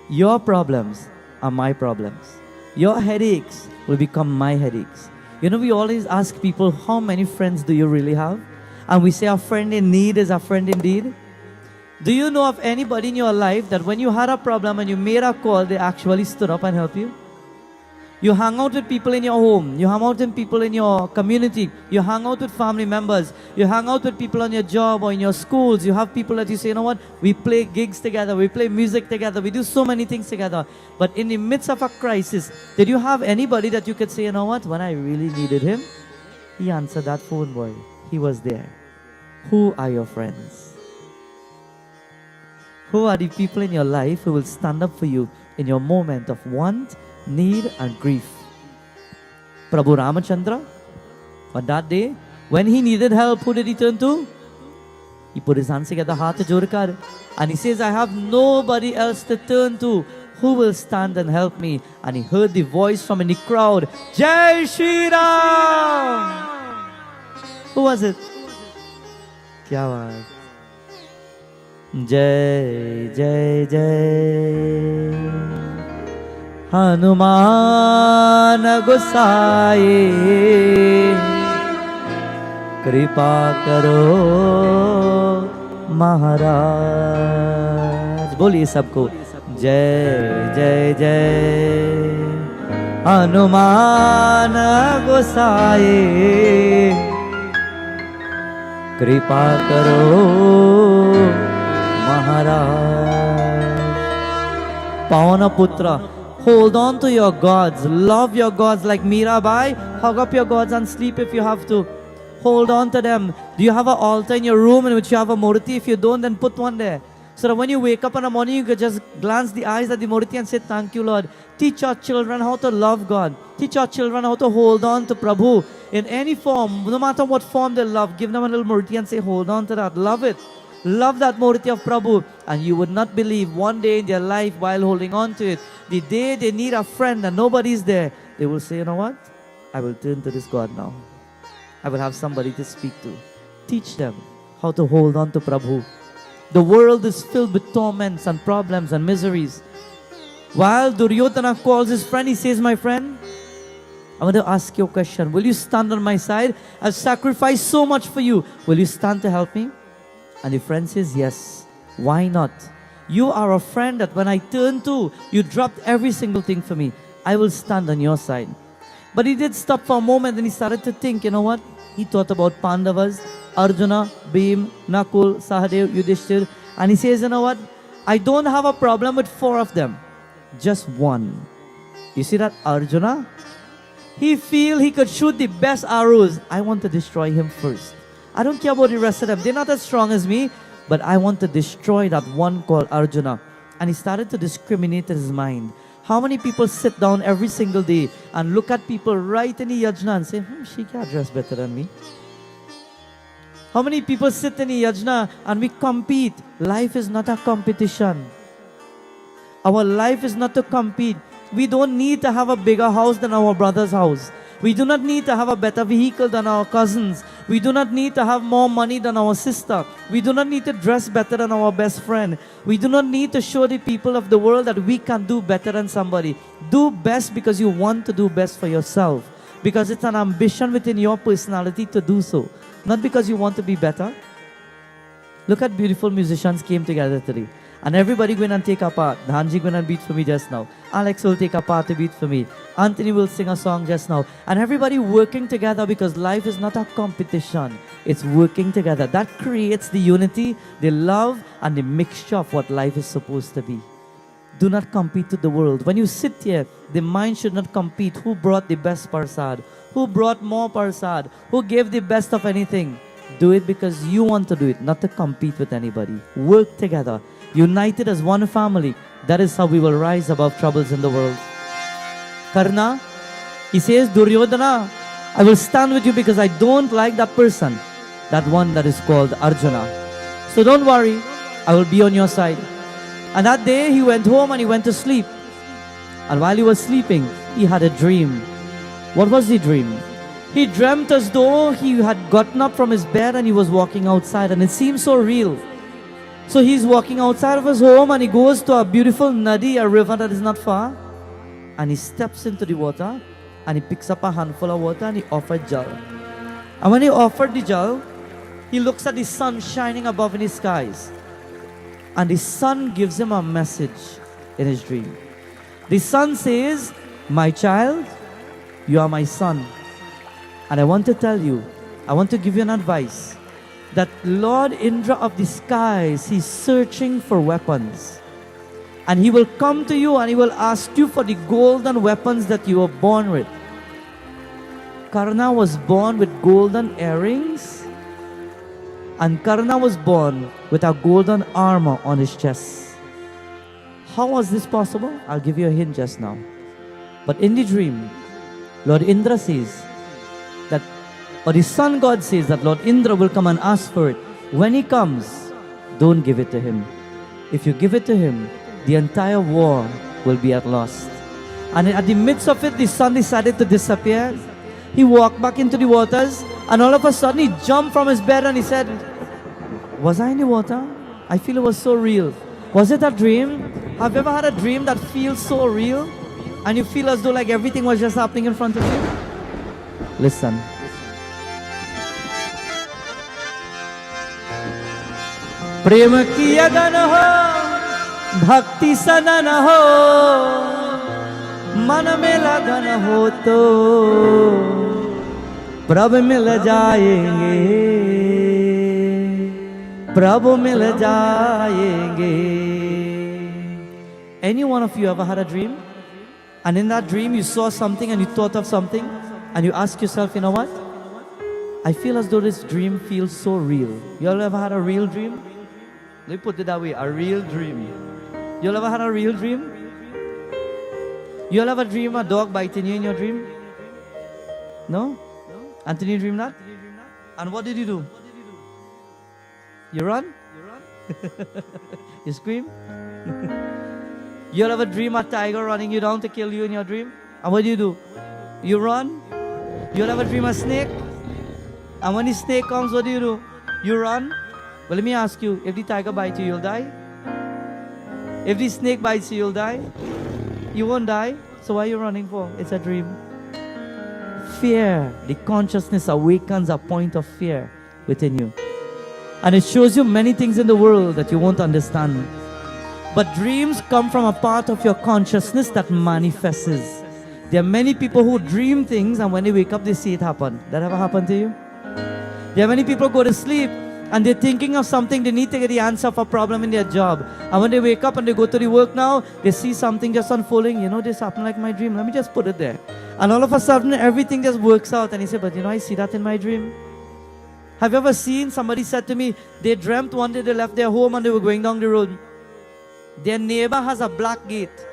Your problems are my problems. Your headaches will become my headaches. You know, we always ask people, how many friends do you really have? And we say a friend in need is a friend indeed. Do you know of anybody in your life that when you had a problem and you made a call, they actually stood up and helped you? You hang out with people in your home. You hang out with people in your community. You hang out with family members. You hang out with people on your job or in your schools. You have people that you say, you know what? We play gigs together. We play music together. We do so many things together. But in the midst of a crisis, did you have anybody that you could say, you know what? When I really needed him, he answered that phone, boy. He was there. Who are your friends? Who are the people in your life who will stand up for you in your moment of want, need and grief? Prabhu Ramachandra, on that day, when he needed help, who did he turn to? He put his hands together, haath jodkar, and he says, I have nobody else to turn to. Who will stand and help me? And he heard the voice from in the crowd, Jai Shri Ram! Who was it? Kya baat? Jai Jai Jai Hanuman Gosai Kripa Karo Maharaj. Boliye sabko Jai Jai Jai Hanuman Gosai Kripa Karo Maharaj. Pavana Putra, hold on to your gods. Love your gods like Mirabai. Hug up your gods and sleep if you have to. Hold on to them. Do you have an altar in your room in which you have a murti? If you don't, then put one there. So that when you wake up in the morning, you can just glance the eyes at the murti and say, thank you, Lord. Teach our children how to love God. Teach our children how to hold on to Prabhu in any form. No matter what form they love, give them a little murti and say, hold on to that. Love it. Love that murti of Prabhu, and you would not believe one day in their life while holding on to it, the day they need a friend and nobody's there, they will say, you know what? I will turn to this God now. I will have somebody to speak to. Teach them how to hold on to Prabhu. The world is filled with torments and problems and miseries. While Duryodhana calls his friend, he says, my friend, I want to ask you a question. Will you stand on my side? I've sacrificed so much for you. Will you stand to help me? And the friend says, yes. Why not? You are a friend that when I turn to, you dropped every single thing for me. I will stand on your side. But he did stop for a moment and he started to think, you know what? He thought about Pandavas, Arjuna, Bhim, Nakul, Sahadev, Yudhishthir. And he says, you know what? I don't have a problem with 4 of them. Just one. You see that Arjuna? He feel he could shoot the best arrows. I want to destroy him first. I don't care about the rest of them. They're not as strong as me. But I want to destroy that one called Arjuna. And he started to discriminate in his mind. How many people sit down every single day and look at people right in the yajna and say, she can't dress better than me. How many people sit in the yajna and we compete? Life is not a competition. Our life is not to compete. We don't need to have a bigger house than our brother's house. We do not need to have a better vehicle than our cousins. We do not need to have more money than our sister. We do not need to dress better than our best friend. We do not need to show the people of the world that we can do better than somebody. Do best because you want to do best for yourself. Because it's an ambition within your personality to do so. Not because you want to be better. Look at beautiful musicians came together today. And everybody going and take a part. Dhanji going and beat for me just now. Alex will take a part to beat for me. Anthony will sing a song just now. And everybody working together because life is not a competition. It's working together. That creates the unity, the love, and the mixture of what life is supposed to be. Do not compete with the world. When you sit here, the mind should not compete. Who brought the best parsad? Who brought more parsad? Who gave the best of anything? Do it because you want to do it, not to compete with anybody. Work together. United as one family. That is how we will rise above troubles in the world. Karna, he says, Duryodhana, I will stand with you because I don't like that person. That one that is called Arjuna. So don't worry, I will be on your side. And that day he went home and he went to sleep. And while he was sleeping, he had a dream. What was the dream? He dreamt as though he had gotten up from his bed and he was walking outside, and it seemed so real. So he's walking outside of his home and he goes to a beautiful nadi, a river that is not far. And he steps into the water and he picks up a handful of water and he offered jal. And when he offered the jal, he looks at the sun shining above in the skies. And the sun gives him a message in his dream. The sun says, my child, you are my son. And I want to tell you, I want to give you an advice. That Lord Indra of the skies, he's searching for weapons. And he will come to you and he will ask you for the golden weapons that you were born with. Karna was born with golden earrings. And Karna was born with a golden armor on his chest. How was this possible? I'll give you a hint just now. But in the dream, Lord Indra says that, or the sun god says that Lord Indra will come and ask for it. When he comes, don't give it to him. If you give it to him, the entire war will be at loss. And at the midst of it, the sun decided to disappear. He walked back into the waters, and all of a sudden he jumped from his bed and he said, was I in the water? I feel it was so real. Was it a dream? Have you ever had a dream that feels so real? And you feel as though like everything was just happening in front of you? Listen. प्रेम की अगन हो, भक्ति सनन हो, मन में लगन हो तो प्रभु मिल जाएंगे, प्रभु मिल जाएंगे. Any one of you ever had a dream? And in that dream you saw something and you thought of something and you ask yourself, you know what? I feel as though this dream feels so real. You all ever had a real dream? Let me put it that way, a real dream. You all ever had a real dream? You all ever dream a dog biting you in your dream? No? Anthony, you dream that? And what did you do? You run? You scream? You all ever dream a tiger running you down to kill you in your dream? And what do? You run? You all ever dream a snake? And when the snake comes, what do? You run? Well, let me ask you, if the tiger bites you, you'll die? If the snake bites you, you'll die? You won't die. So what are you running for? It's a dream. Fear. The consciousness awakens a point of fear within you. And it shows you many things in the world that you won't understand. But dreams come from a part of your consciousness that manifests. There are many people who dream things and when they wake up, they see it happen. That ever happened to you? There are many people who go to sleep and they're thinking of something, they need to get the answer for a problem in their job. And when they wake up and they go to the work now, they see something just unfolding. You know, this happened like my dream. Let me just put it there. And all of a sudden, everything just works out. And he said, but you know, I see that in my dream. Have you ever seen, somebody said to me, they dreamt one day they left their home and they were going down the road. Their neighbor has a black gate.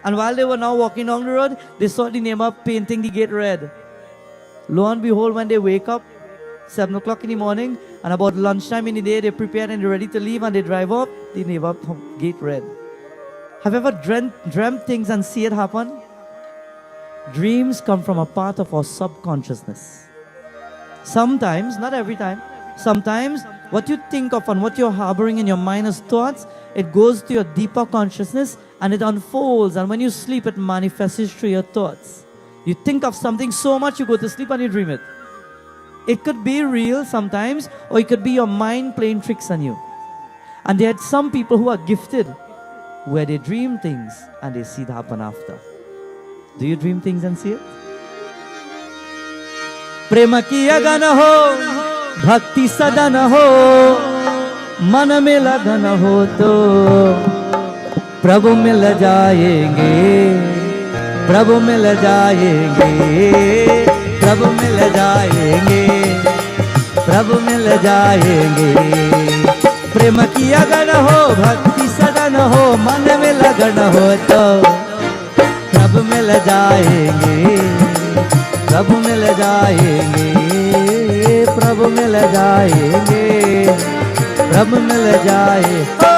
And while they were now walking down the road, they saw the neighbor painting the gate red. Lo and behold, when they wake up, 7 o'clock in the morning, and about lunchtime in the day, they prepare and they're ready to leave and they drive up, the neighbor gate red. Have you ever dreamt things and see it happen? Dreams come from a part of our subconsciousness. Sometimes, not every time, sometimes what you think of and what you're harboring in your mind as thoughts, it goes to your deeper consciousness and it unfolds. And when you sleep, it manifests through your thoughts. You think of something so much, you go to sleep and you dream it. It could be real sometimes, or it could be your mind playing tricks on you. And there are some people who are gifted, where they dream things and they see it happen after. Do you dream things and see it? Prema ki agan ho, bhakti sadan ho, man mein lagan ho to Prabhu mil jayenge, Prabhu mil jayenge, Prabhu mil jayenge, Prabhu mil jayenge. Prema ki agan ho, bhakti sadan ho, man mein lagan ho to Prabhu mil jayenge, Prabhu mil jayenge, Prabhu mil jayenge, Prabhu mil jayenge.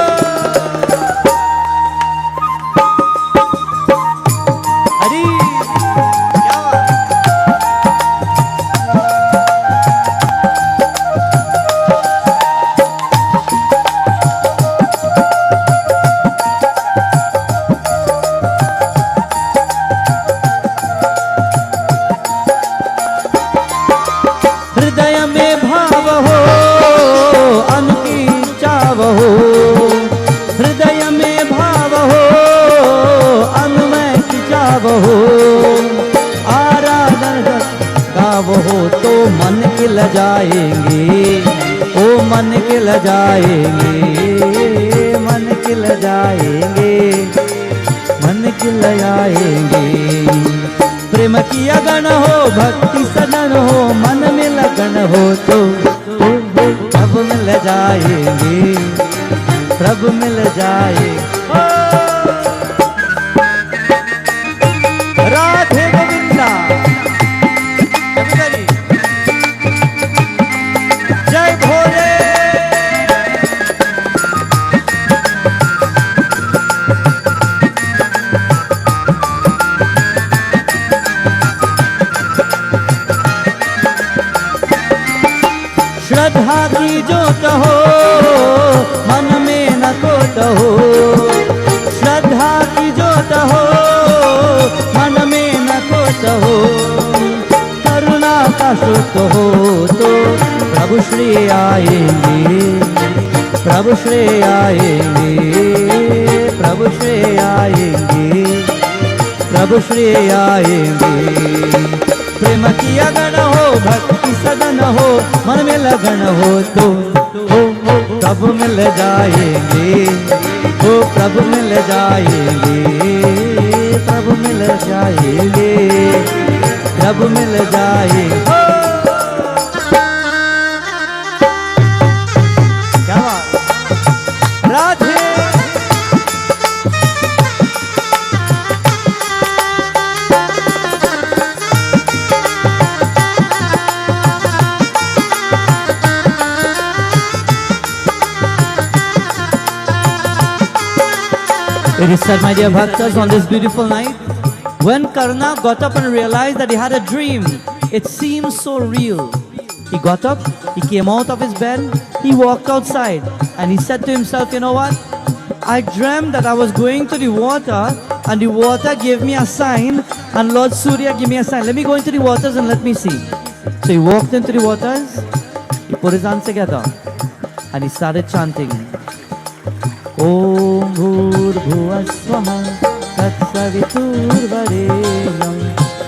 जाएंगे ओ मन खिल जाएंगे मन खिल जाएंगे मन खिल जाएंगे प्रेम की अगन हो भक्ति सदन हो मन में लगन हो तो प्रभु मिल जाएंगे प्रभु मिल जाएंगे राधे गोविंदा जय भोले श्रद्धा की जोत हो मन में न कोट हो श्रद्धा की जोत हो मन में न कोट हो करुणा का स्रोत हो तो प्रभु श्री आएंगे प्रभु श्री आएंगे प्रभु श्री आएंगे प्रभु श्री आएंगे प्रेम की अगन हो भक्ति सदन हो मन में लगन हो तो प्रभु मिल जाएंगे हो प्रभु मिल जाएंगे प्रभु मिल जाएंगे प्रभु मिल जाएंगे क्या बात Radhe It is said, my dear bhaktas, on this beautiful night, when Karna got up and realized that he had a dream, it seemed so real. He got up, he came out of his bed, he walked outside, and he said to himself, you know what? I dreamt that I was going to the water, and the water gave me a sign, and Lord Surya gave me a sign. Let me go into the waters and let me see. So he walked into the waters, he put his hands together, and he started chanting. Om Bhur Bhuva Swaha Tat Savitur Varenyam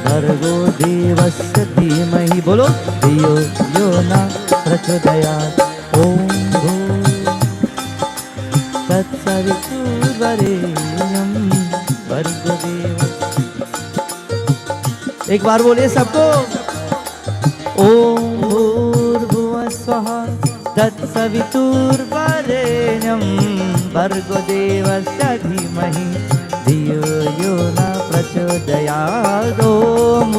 Bhargo Devasya Dhimahi Bolo Dhiyo Yona Prachodayat Om Bhur Tat Savitur Varenyam Bhargo Devasya. एक बार बोलिए सबको. Om Bhur Bhuva Swaha Tat Savitur Varenyam Bhargo Devasya Dhimahi Dhiyo Yona Prachodayat Om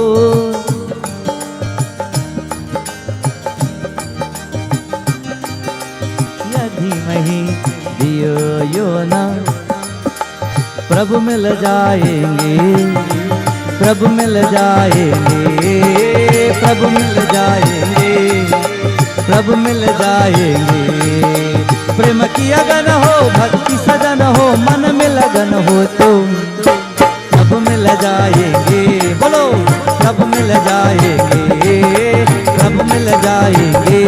Dhimahi Dhiyo Yona. प्रभु मिल जाएंगे, प्रभु मिल जाएंगे, प्रभु मिल जाएंगे, प्रभु मिल जाएंगे. प्रेम की अगन हो, भक्ति सजन हो, मन में लगन हो तो प्रभु मिल जाएंगे. बोलो प्रभु मिल जाएंगे, प्रभु मिल जाएंगे,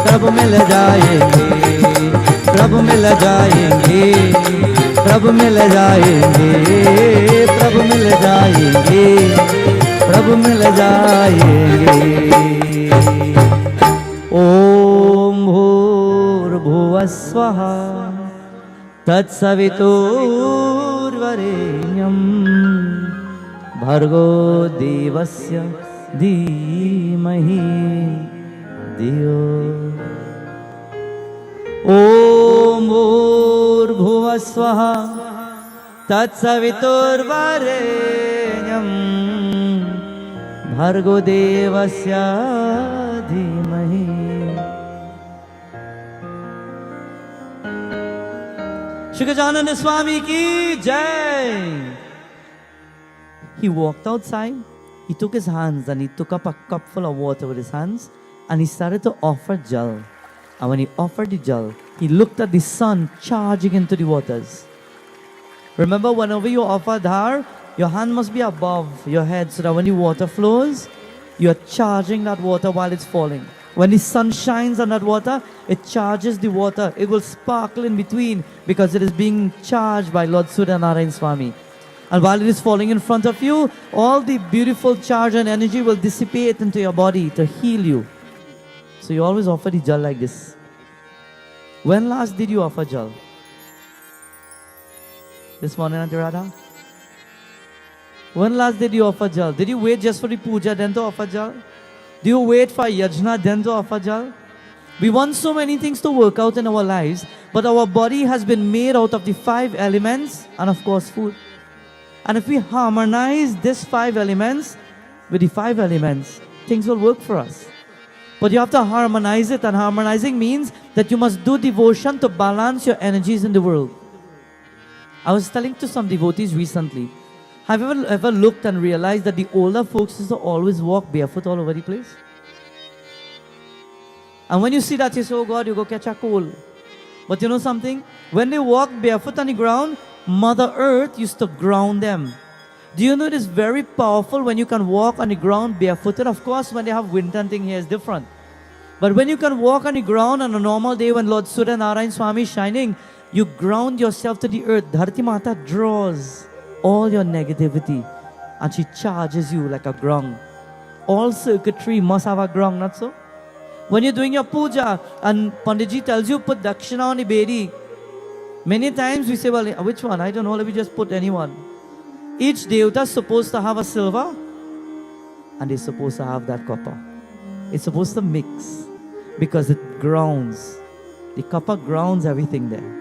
प्रभु मिल जाएंगे, प्रभु मिल जाएंगे, प्रभु मिल जाएंगे, प्रभु मिल जाएंगे, प्रभु मिल जाएंगे. ओम भूर्भुवः स्वः तत्सवितुर्वरेण्यं भर्गो देवस्य धीमहि धियो. ओम भूर्भुवः स्वः तत्सवितुर्वरेण्यं भर्गो देवस्य धीमहि. Shri Gajanana Swami ki jai. He walked outside, he took his hands and he took up a cup full of water with his hands and he started to offer jal. And when he offered the jal, he looked at the sun charging into the waters. Remember, whenever you offer dhar, your hand must be above your head so that when the water flows, you are charging that water while it's falling. When the sun shines on that water, it charges the water. It will sparkle in between because it is being charged by Lord Surya Narayan Swami. And while it is falling in front of you, all the beautiful charge and energy will dissipate into your body to heal you. So you always offer the jal like this. When last did you offer jal? This morning, Auntie Radha? When last did you offer jal? Did you wait just for the puja then to offer jal? Do you wait for yajna then to offer jal? We want so many things to work out in our lives, but our body has been made out of the 5 elements and of course food. And if we harmonize these 5 elements with the 5 elements, things will work for us. But you have to harmonize it, and harmonizing means that you must do devotion to balance your energies in the world. I was telling to some devotees recently, have you ever looked and realized that the older folks used to always walk barefoot all over the place? And when you see that, you say, oh God, you go catch a cold. But you know something? When they walk barefoot on the ground, Mother Earth used to ground them. Do you know it is very powerful when you can walk on the ground barefooted? Of course, when they have winter and thing here is different. But when you can walk on the ground on a normal day when Lord Surya Narayan Swami is shining, you ground yourself to the earth. Dharti Mata draws all your negativity and she charges you like a grung. All circuitry must have a grung, not so? When you're doing your puja and Panditji tells you put dakshina on the bedi, many times we say, well, which one? I don't know, let me just put anyone. Each devata is supposed to have a silver and they're supposed to have that copper. It's supposed to mix because it grounds. The copper grounds everything there.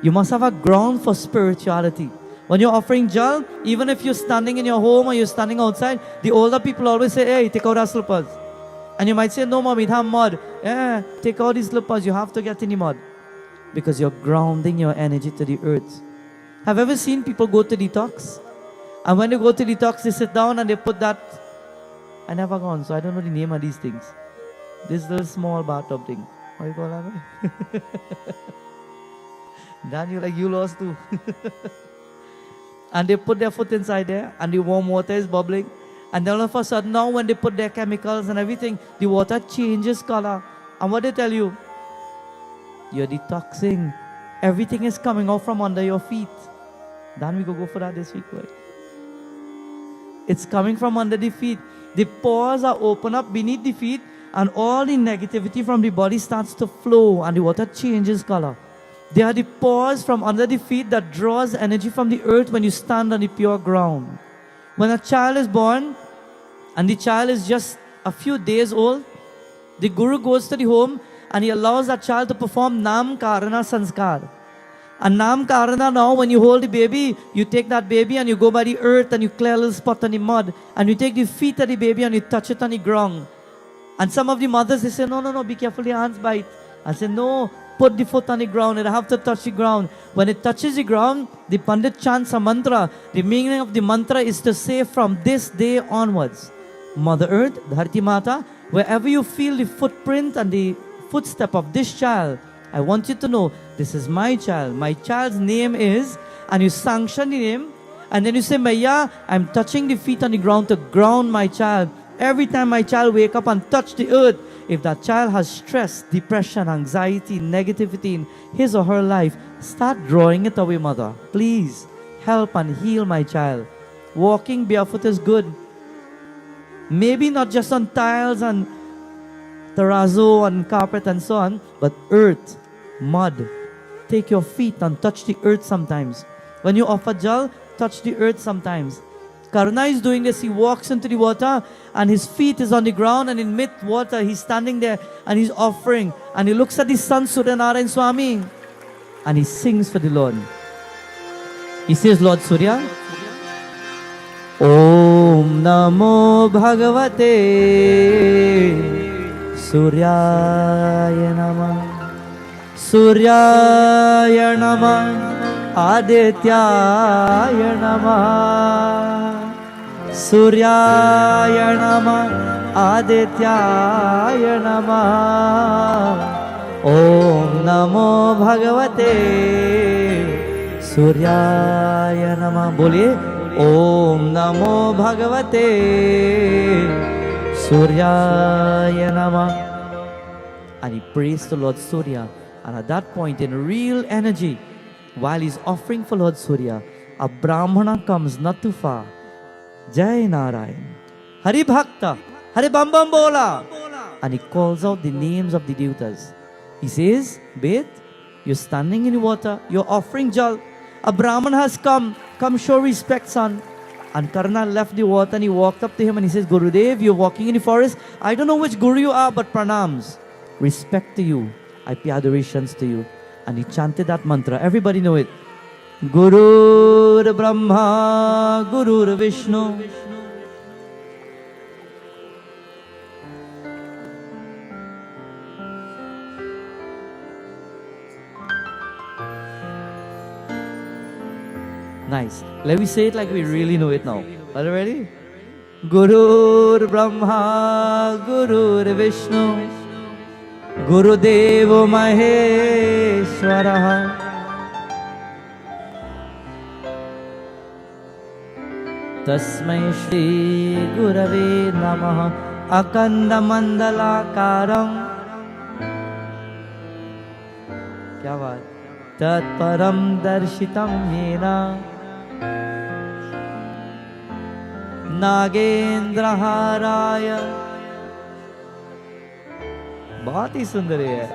You must have a ground for spirituality. When you're offering jal, even if you're standing in your home or you're standing outside, the older people always say, hey, take out our slippers. And you might say, no, mom, it have mud. Yeah, take out these slippers. You have to get in the mud. Because you're grounding your energy to the earth. Have you ever seen people go to detox? And when they go to detox, they sit down and they put that. I never gone, so I don't know the name of these things. This little small bathtub thing. What you call that? Then you like, you lost too. And they put their foot inside there, and the warm water is bubbling. And then all of a sudden, now when they put their chemicals and everything, the water changes color. And what they tell you? You're detoxing. Everything is coming out from under your feet. Then we go for that this week, right? It's coming from under the feet. The pores are open up beneath the feet, and all the negativity from the body starts to flow, and the water changes color. They are the pores from under the feet that draws energy from the earth when you stand on the pure ground. When a child is born, and the child is just a few days old, the guru goes to the home and he allows that child to perform Nam Karna Sanskar. And Nam Karna, now when you hold the baby, you take that baby and you go by the earth and you clear a little spot on the mud, and you take the feet of the baby and you touch it on the ground. And some of the mothers, they say, no, be careful, your hands bite. I say, no, put the foot on the ground, it have to touch the ground. When it touches the ground, the Pandit chants a mantra. The meaning of the mantra is to say, from this day onwards, Mother Earth, Dharti Mata, wherever you feel the footprint and the footstep of this child, I want you to know, this is my child. My child's name is, and you sanction the name, and then you say, Maya, I'm touching the feet on the ground to ground my child. Every time my child wake up and touch the earth, if that child has stress, depression, anxiety, negativity in his or her life, start drawing it away, mother. Please help and heal my child. Walking barefoot is good. Maybe not just on tiles and terrazzo and carpet and so on, but earth, mud. Take your feet and touch the earth sometimes. When you offer jal, touch the earth sometimes. Karna is doing this. He walks into the water and his feet is on the ground, and in mid-water he's standing there and he's offering. And he looks at his son Surya Narayan Swami and he sings for the Lord. He says, Lord Surya, Om Namo Bhagavate Suryaya Namah, Suryaya Namah, Adityaya Namah, Suryaya Namah, Adityaya Namah. Om Namo Bhagavate Suryaya Namah. Boliye, Om Namo Bhagavate Suryaya Namah. And he prays to Lord Surya. And at that point, in real energy, while he's offering for Lord Surya, a Brahmana comes not too far. Jai Narayan, Hari Bhakta, Hari Bam Bam Bola. And he calls out the names of the devatas. He says, Beth, you're standing in the water, you're offering jal. A Brahman has come show respect, son. And Karna left the water and he walked up to him and he says, Gurudev, you're walking in the forest. I don't know which guru you are, but pranams. Respect to you. I pay adorations to you. And he chanted that mantra. Everybody know it. Guru Brahma, Guru Vishnu. Nice. Let me say it like we really know it now. Are you ready? Guru Brahma, Guru Vishnu, Guru Devo Maheshwara. Tasmai Shri Gurave Namaha Akanda Mandalakaram. क्या बात तत्परम दर्शितम येना नागेंद्रहाराय. बहुत ही सुंदर है.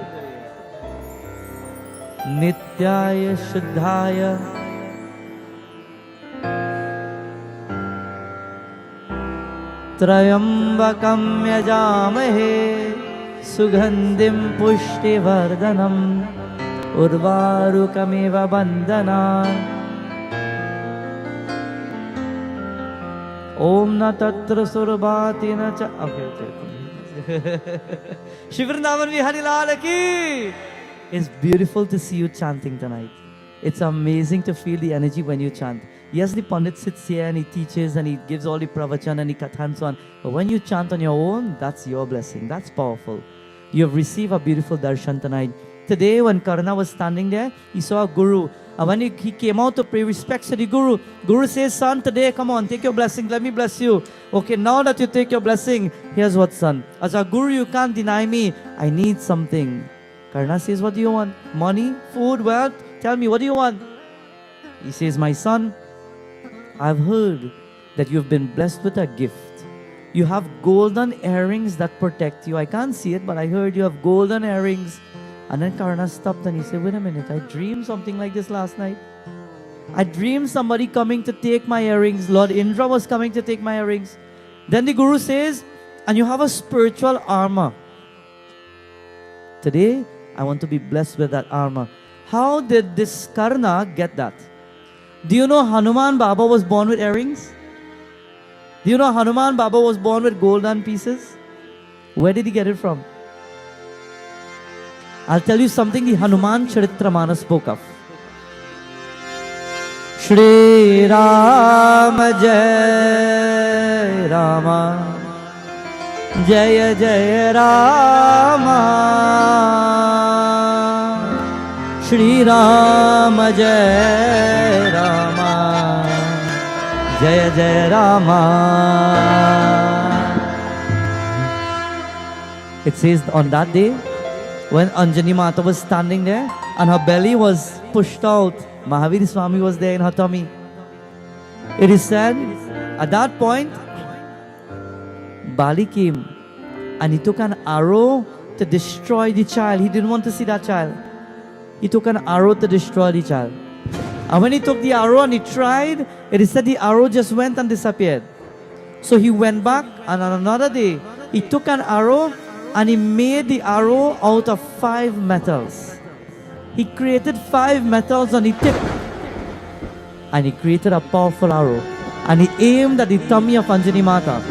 नित्याय शुद्धाय त्रयंबकं यजामहे सुगंधिं पुष्टिवर्धनम् उर्वारुकमिव बन्धनान्. ओम न तत्र सुरभाति न च. Shri Vrindavan Bihari Lal ki. It's beautiful to see you chanting tonight. It's amazing to feel the energy when you chant. Yes, the Pandit sits here and he teaches and he gives all the pravachan and he katha and so on. But when you chant on your own, that's your blessing. That's powerful. You have received a beautiful darshan tonight. Today, when Karna was standing there, he saw a guru. And when he came out to pay respects to the Guru says, son, today, come on, take your blessing. Let me bless you. Okay, now that you take your blessing, here's what, son. As a Guru, you can't deny me. I need something. Karna says, what do you want? Money, food, wealth? Tell me, what do you want? He says, my son, I've heard that you've been blessed with a gift. You have golden earrings that protect you. I can't see it, but I heard you have golden earrings. And then Karna stopped and he said, wait a minute, I dreamed something like this last night. I dreamed somebody coming to take my earrings. Lord Indra was coming to take my earrings. Then the Guru says, and you have a spiritual armor. Today, I want to be blessed with that armor. How did this Karna get that? Do you know Hanuman Baba was born with earrings? Do you know Hanuman Baba was born with golden pieces? Where did he get it from? I'll tell you something the Hanuman Charitramana spoke of. Shri Rama Jai Rama Jaya Jaya Rama Shri Rama Jai Rama Jaya Jaya Rama. It says on that day, when Anjani Mata was standing there and her belly was pushed out, Mahavir Swami was there in her tummy. It is said, at that point, Bali came and he took an arrow to destroy the child. He didn't want to see that child. He took an arrow to destroy the child. And when he took the arrow and he tried, it is said the arrow just went and disappeared. So he went back, and on another day, he took an arrow and he made the arrow out of 5 metals. He created 5 metals on the tip. And he created a powerful arrow. And he aimed at the tummy of Anjani Mata.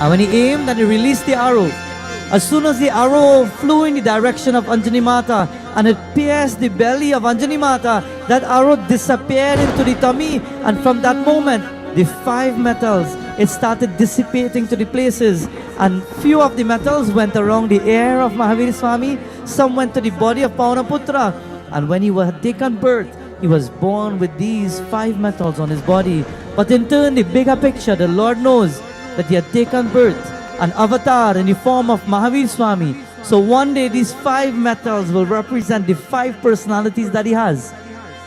And when he aimed and he released the arrow, as soon as the arrow flew in the direction of Anjani Mata and it pierced the belly of Anjani Mata, that arrow disappeared into the tummy. And from that moment, the 5 metals, it started dissipating to the places, and few of the metals went around the ear of Mahavir Swami, some went to the body of Paunaputra, and when he had taken birth, he was born with these 5 metals on his body. But in turn, the bigger picture, the Lord knows that he had taken birth, an avatar in the form of Mahavir Swami. So one day these 5 metals will represent the 5 personalities that he has,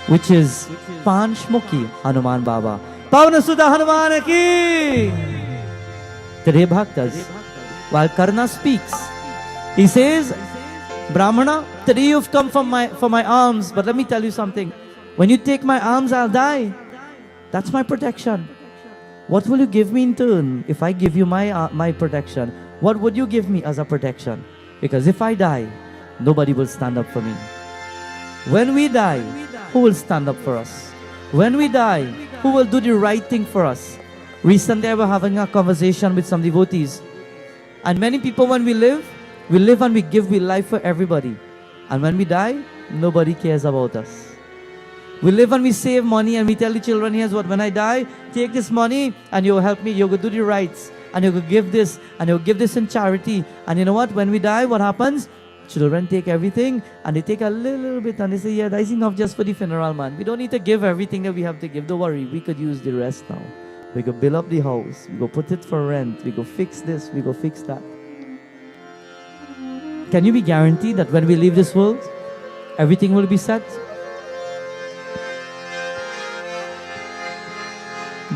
which is Panchmukhi Hanuman Baba. Pavana Sudha Hanuman ki! Today, Bhaktas, while Karna speaks, he says, Brahmana, today you've come for my alms, but let me tell you something. When you take my alms, I'll die. That's my protection. What will you give me in turn if I give you my protection? What would you give me as a protection? Because if I die, nobody will stand up for me. When we die, who will stand up for us? When we die, who will do the right thing for us? Recently I was having a conversation with some devotees. And many people, when we live and we give life for everybody. And when we die, nobody cares about us. We live and we save money and we tell the children, here's what, when I die, take this money and you'll help me, you'll go do the rights. And you'll give this, and you'll give this in charity. And you know what, when we die, what happens? Children take everything and they take a little bit and they say, yeah, that's enough just for the funeral, man. We don't need to give everything that we have to give. Don't worry, we could use the rest now. We go build up the house. We go put it for rent. We go fix this. We go fix that. Can you be guaranteed that when we leave this world, everything will be set?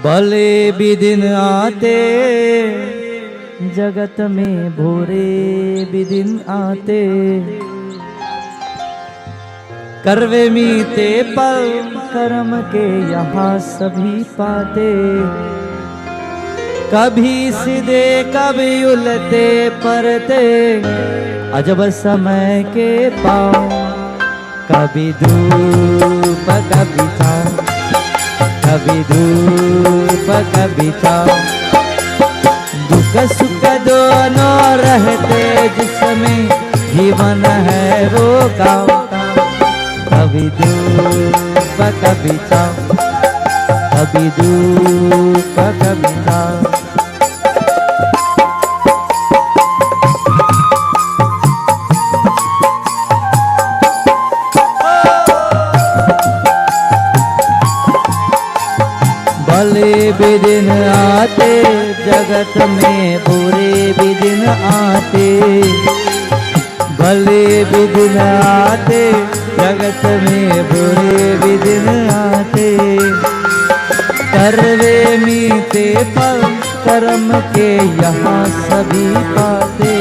Bale bidin aate जगत में भोरे बिदिन आते करवे मीते पल कर्म के यहाँ सभी पाते कभी सीधे कभी उलटे परते अजब समय के पाँव कभी धूप कभी छाँव कभी धूप कभी छाँव दुख सुख दोनों रहते जिसमें जीवन है वो गाँव कभी धूप कभी छाँव कभी धूप कभी छाँव भी दिन आते, जगत में बुरे भी दिन आते, भले भी दिन आते, जगत में बुरे भी दिन आते। करवे मीते फल कर्म के यहाँ सभी पाते,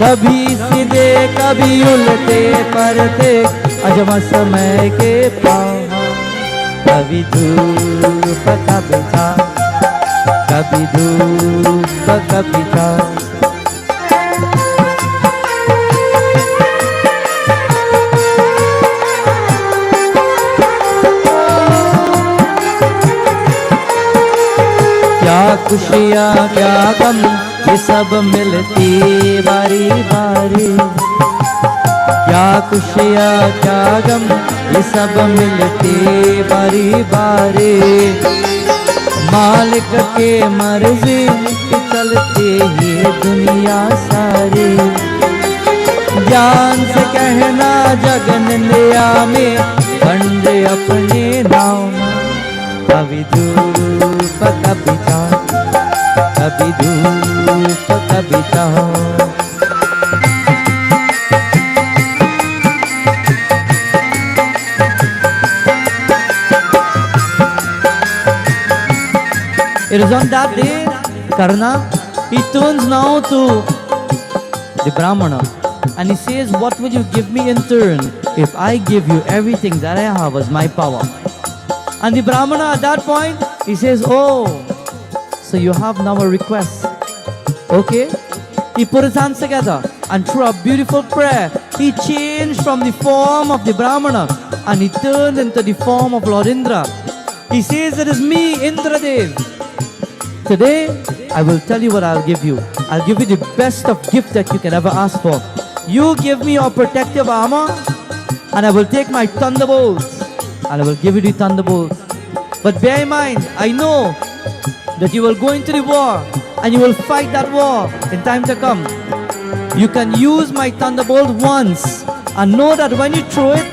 कभी सीधे कभी उल्टे पड़ते, अजमा समय के पाँव। कभी धूप कभी छाँव, कभी धूप कभी छाँव। क्या खुशियाँ क्या गम ये सब मिलती बारी बारी, क्या खुशियाँ क्या गम ये सब मिलती बारी बारी। मालिक के मर्जी चलती ये दुनिया सारी, ज्ञान से कहना जगन लिया में खंड अपने नाम। कभी धूप कभी छाँव, कभी धूप कभी छाँव। It is on that day, Karna, he turns now to the Brahmana and he says, what will you give me in turn if I give you everything that I have as my power? And the Brahmana at that point, he says, oh, so you have now a request. Okay? He put his hands together and through a beautiful prayer, he changed from the form of the Brahmana and he turned into the form of Lord Indra. He says, it is me, Indra Dev. Today, I will tell you what I'll give you. I'll give you the best of gift that you can ever ask for. You give me your protective armor and I will take my thunderbolts and I will give you the thunderbolts. But bear in mind, I know that you will go into the war and you will fight that war in time to come. You can use my thunderbolt once and know that when you throw it,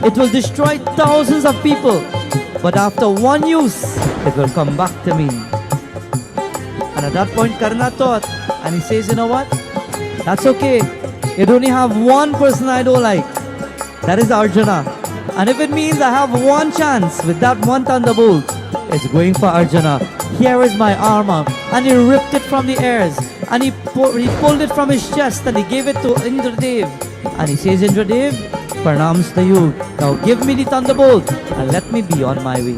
it will destroy thousands of people. But after one use, it will come back to me. And at that point, Karna thought, and he says, you know what? That's okay. It only have one person I don't like. That is Arjuna. And if it means I have one chance with that one thunderbolt, it's going for Arjuna. Here is my armor. And he ripped it from the airs. And he pulled it from his chest and he gave it to Indra Dev. And he says, Indra Dev, pranams to you. Now give me the thunderbolt and let me be on my way.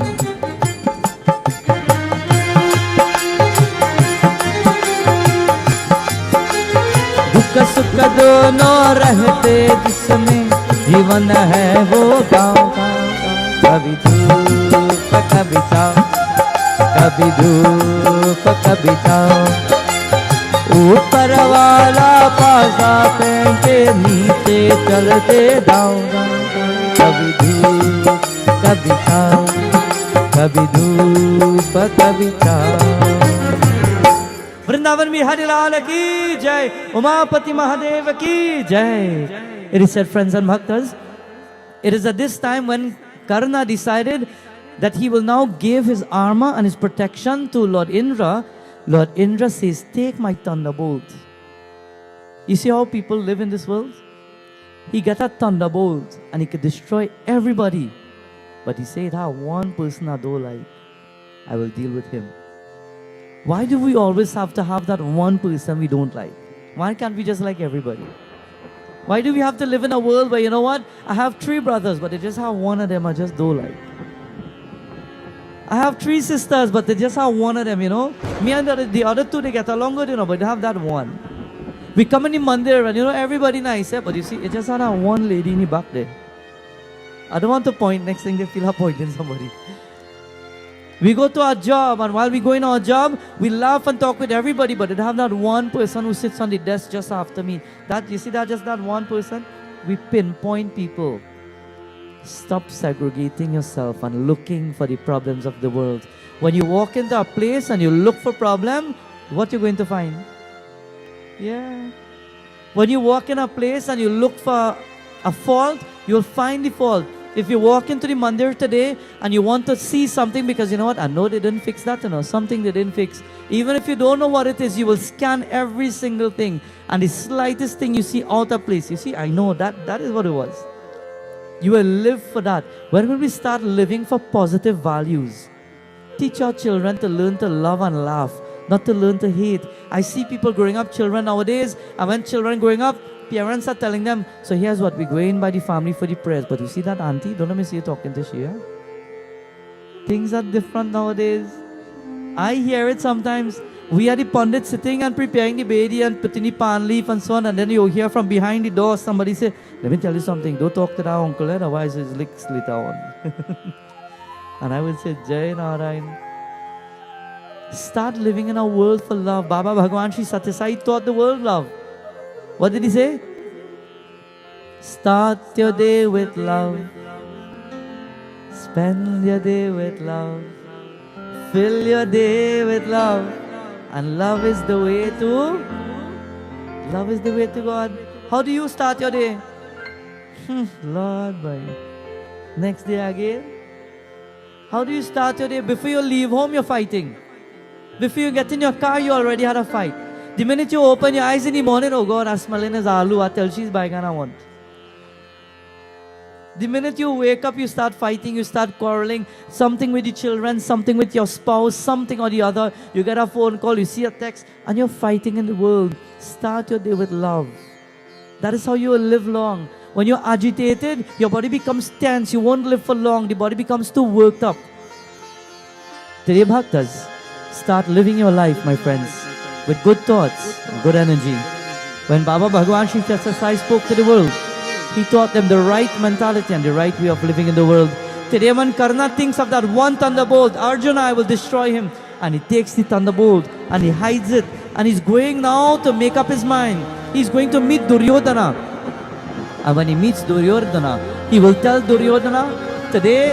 दुख सुख दोनों रहते जिसमें जीवन है वो गाँव गाँव। कभी धूप कभी छाँव, कभी धूप कभी छाँव। ऊपर वाला पासा फेंके नीचे चलते दाँव गाँव। कभी धूप कभी छाँव, कभी धूप कभी छाँव। वृंदावन बिहारी लाल की जय, उमापति महादेव की जय. It is said, friends and bhaktas, it is at this time when Karna decided that he will now give his armor and his protection to Lord Indra. Lord Indra says, take my thunderbolt. You see how people live in this world? He got a thunderbolt and he could destroy everybody. But he said, one person I don't like, I will deal with him. Why do we always have to have that one person we don't like? Why can't we just like everybody? Why do we have to live in a world where, you know what, I have 3 brothers, but they just have one of them I just don't like. I have 3 sisters, but they just have one of them, you know. Me and the other 2, they get along good, you know, but they have that one. We come in the mandir and, you know, everybody nice, but you see, it just had that one lady in the back there. I don't want to point, next thing they feel like pointing somebody. We go to our job, and while we go in our job, we laugh and talk with everybody, but they have that one person who sits on the desk just after me. That, you see that, just that one person? We pinpoint people. Stop segregating yourself and looking for the problems of the world. When you walk into a place and you look for problem, what you're going to find? Yeah. When you walk in a place and you look for a fault, you'll find the fault. If you walk into the mandir today and you want to see something, because you know what, I know they didn't fix that, something they didn't fix. Even if you don't know what it is, you will scan every single thing, and the slightest thing you see out of place, you see, I know that is what it was. You will live for that. When will we start living for positive values? Teach our children to learn to love and laugh, not to learn to hate. I see people growing up, children nowadays, and when children growing up, parents are telling them, so here's what, we go in by the family for the prayers. But you see that auntie? Don't let me see you talking to Shia. Things are different nowadays. I hear it sometimes. We are the pundits sitting and preparing the bedi and putting the pan leaf and so on, and then you hear from behind the door somebody say, let me tell you something, don't talk to that uncle, otherwise his licks later on. And I will say, Jai Narayan. Start living in a world for love. Baba Bhagwan Shri Satya Sai taught the world love. What did he say? Start your day with love. Spend your day with love. Fill your day with love. And love is the way to God. How do you start your day? Lord, boy. Next day again. How do you start your day? Before you leave home, you're fighting. Before you get in your car, you already had a fight. The minute you open your eyes in the morning, oh God, I'm smelling his aloo, I tell she's buying and I want. The minute you wake up, you start fighting, you start quarreling, something with the children, something with your spouse, something or the other. You get a phone call, you see a text, and you're fighting in the world. Start your day with love. That is how you will live long. When you're agitated, your body becomes tense. You won't live for long. The body becomes too worked up. Today, Bhaktas, start living your life, my friends, with good thoughts and good energy. When Baba Bhagwan Shri Satya Sai spoke to the world, he taught them the right mentality and the right way of living in the world. Today when Karna thinks of that one thunderbolt, Arjuna, I will destroy him. And he takes the thunderbolt and he hides it. And he's going now to make up his mind. He's going to meet Duryodhana. And when he meets Duryodhana, he will tell Duryodhana, today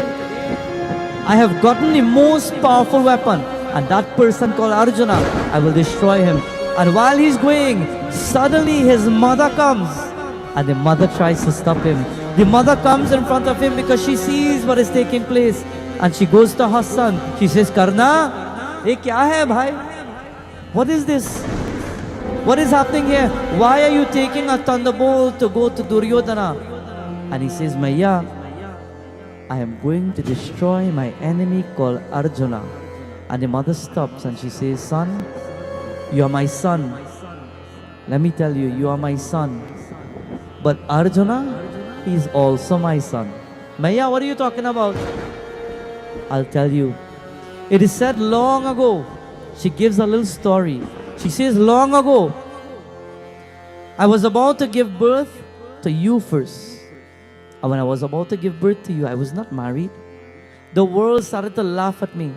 I have gotten the most powerful weapon. And that person called Arjuna, I will destroy him. And while he's going, suddenly his mother comes. And the mother tries to stop him. The mother comes in front of him because she sees what is taking place. And she goes to her son. She says, Karna, ye kya hai bhai? What is this? What is happening here? Why are you taking a thunderbolt to go to Duryodhana? And he says, Maya, I am going to destroy my enemy called Arjuna. And the mother stops and she says, son, you are my son. Let me tell you, you are my son. But Arjuna, he is also my son. Maya, what are you talking about? I'll tell you. It is said long ago. She gives a little story. She says, long ago, I was about to give birth to you first. And when I was about to give birth to you, I was not married. The world started to laugh at me.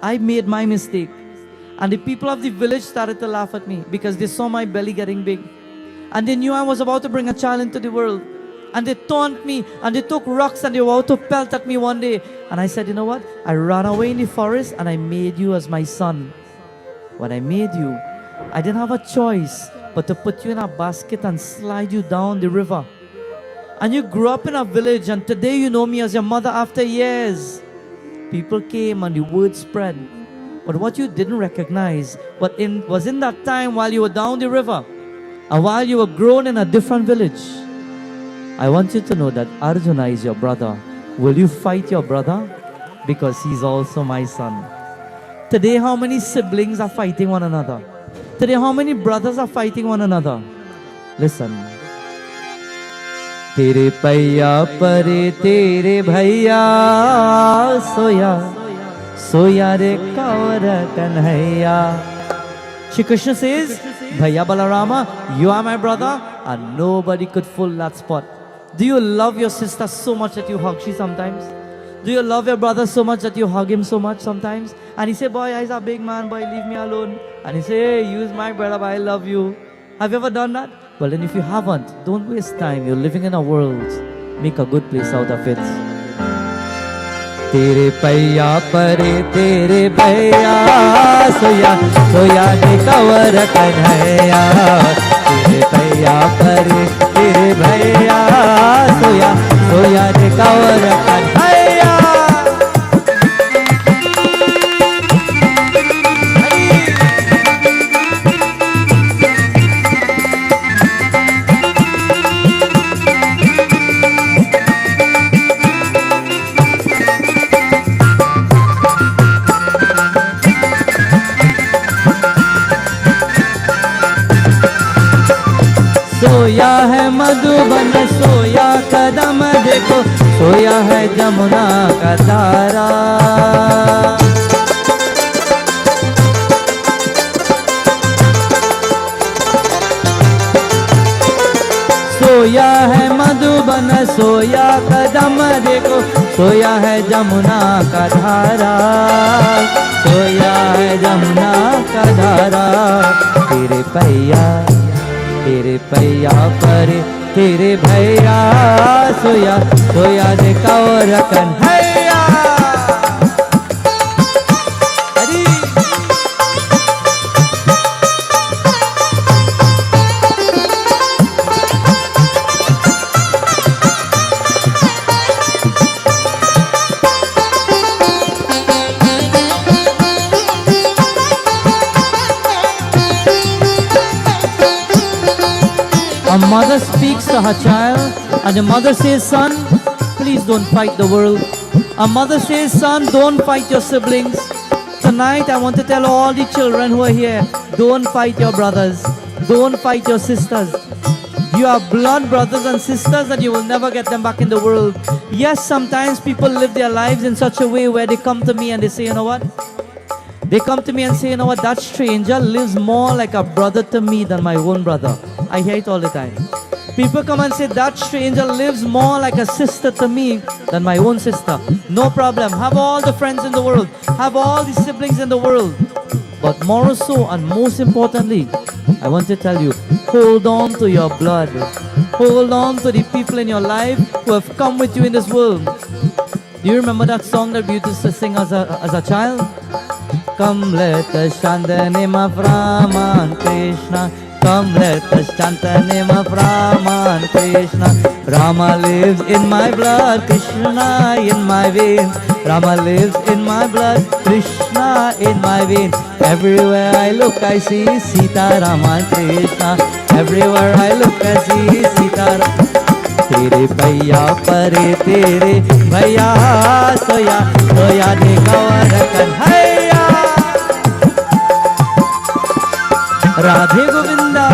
I made my mistake. And the people of the village started to laugh at me because they saw my belly getting big. And they knew I was about to bring a child into the world. And they taunt me and they took rocks and they were about to pelt at me one day. And I said, you know what? I ran away in the forest and I made you as my son. When I made you, I didn't have a choice but to put you in a basket and slide you down the river. And you grew up in a village and today you know me as your mother after years. People came and the word spread. But what you didn't recognize was in that time while you were down the river and while you were grown in a different village. I want you to know that Arjuna is your brother. Will you fight your brother? Because he's also my son. Today, how many siblings are fighting one another? Today, how many brothers are fighting one another? Listen. Tere paiya pare tere bhaiya soya soya re kaura kanhaiya. Shri Krishna says, Bhaiya Balarama, you are my brother, and nobody could fill that spot. Do you love your sister so much that you hug she sometimes? Do you love your brother so much that you hug him so much sometimes? And he say, boy, I'm a big man, boy, leave me alone. And he say, hey, use my brother, but I love you. Have you ever done that? Well, then if you haven't, don't waste time. You're living in a world. Make a good place out of it. Tere paiya pare tere bhaiya soya soya de kavar kanhaiya. Tere paiya pare tere bhaiya soya soya de kaurakan haya. सोया है मधुबन सोया कदम देखो सोया है जमुना का धारा सोया है मधुबन सोया कदम देखो सोया है जमुना का धारा सोया है जमुना का धारा तेरे पैया पर तेरे भैया सोया सोया दे कौरकन हैया हरी A mother speaks to her child and the mother says, son, please don't fight the world. A mother says, son, don't fight your siblings. Tonight I want to tell all the children who are here, don't fight your brothers. Don't fight your sisters. You are blood brothers and sisters and you will never get them back in the world. Yes, sometimes people live their lives in such a way where they come to me and they say, you know what? They come to me and say, you know what, that stranger lives more like a brother to me than my own brother. I hear it all the time. People come and say, that stranger lives more like a sister to me than my own sister. No problem. Have all the friends in the world. Have all the siblings in the world. But more so and most importantly, I want to tell you, hold on to your blood. Hold on to the people in your life who have come with you in this world. Do you remember that song that we used to sing as a child? Come let us chant the name of Rama and Krishna. Come let us chant the name of Rama and Krishna. Rama lives in my blood, Krishna in my veins. Rama lives in my blood, Krishna in my veins. Everywhere I look I see Sita, Rama and Krishna. Everywhere I look I see Sita, Rama. तेरे भैया परे तेरे भैया सोया सोया दे कौरकन हैया राधे गोविंदा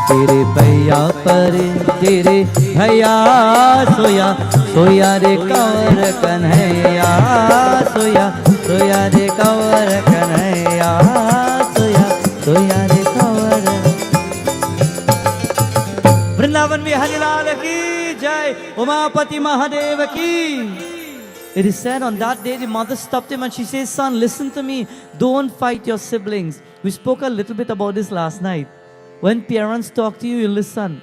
तेरे भैया परे तेरे भैया सोया सोया रे कंवर कन्हैया सोया सोया रे कंवर कन्हैया सोया सोया रे कंवर वृंदावन बिहारी लाल की जय उमापति महादेव की. It is said on that day the mother stopped him and she says, son, listen to me, don't fight your siblings. We spoke a little bit about this last night. When parents talk to you, you listen.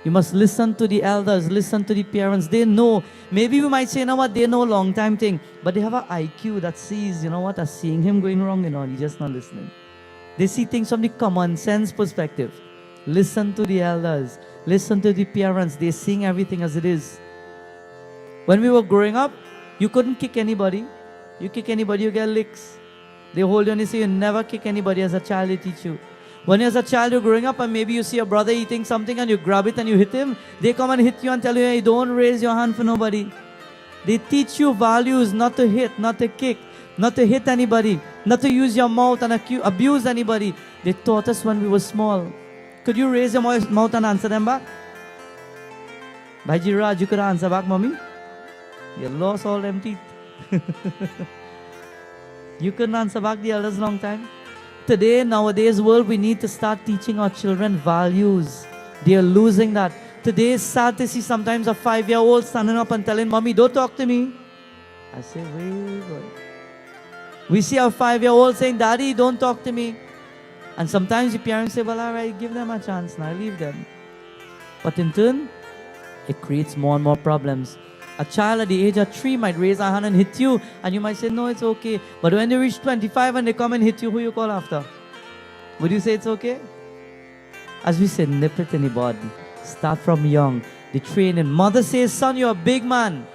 You must listen to the elders, listen to the parents. They know. Maybe you might say, you know what, they know a long time thing. But they have an IQ that sees, you know what, are seeing him going wrong, you know, he's just not listening. They see things from the common sense perspective. Listen to the elders. Listen to the parents. They're seeing everything as it is. When we were growing up, you couldn't kick anybody. You kick anybody, you get licks. They hold you and they say, you never kick anybody. As a child, they teach you. When as a child you're growing up and maybe you see a brother eating something and you grab it and you hit him, they come and hit you and tell you, hey, don't raise your hand for nobody. They teach you values, not to hit, not to kick, not to hit anybody, not to use your mouth and abuse anybody. They taught us when we were small. Could you raise your mouth and answer them back? Bhaji Raj, you could answer back, mommy? You lost all them teeth. You couldn't answer back the elders long time. Today, nowadays world, we need to start teaching our children values. They are losing that. Today, it's sad to see sometimes a 5-year-old standing up and telling, mommy, don't talk to me. I say, wait, boy. We see a 5-year-old saying, daddy, don't talk to me. And sometimes the parents say, well, all right, give them a chance now, leave them. But in turn, it creates more and more problems. A child at the age of 3 might raise a hand and hit you, and you might say, no, it's okay. But when they reach 25 and they come and hit you, who you call after? Would you say it's okay? As we say, nip it in the bud. Start from young. The training. Mother says, son, you're a big man.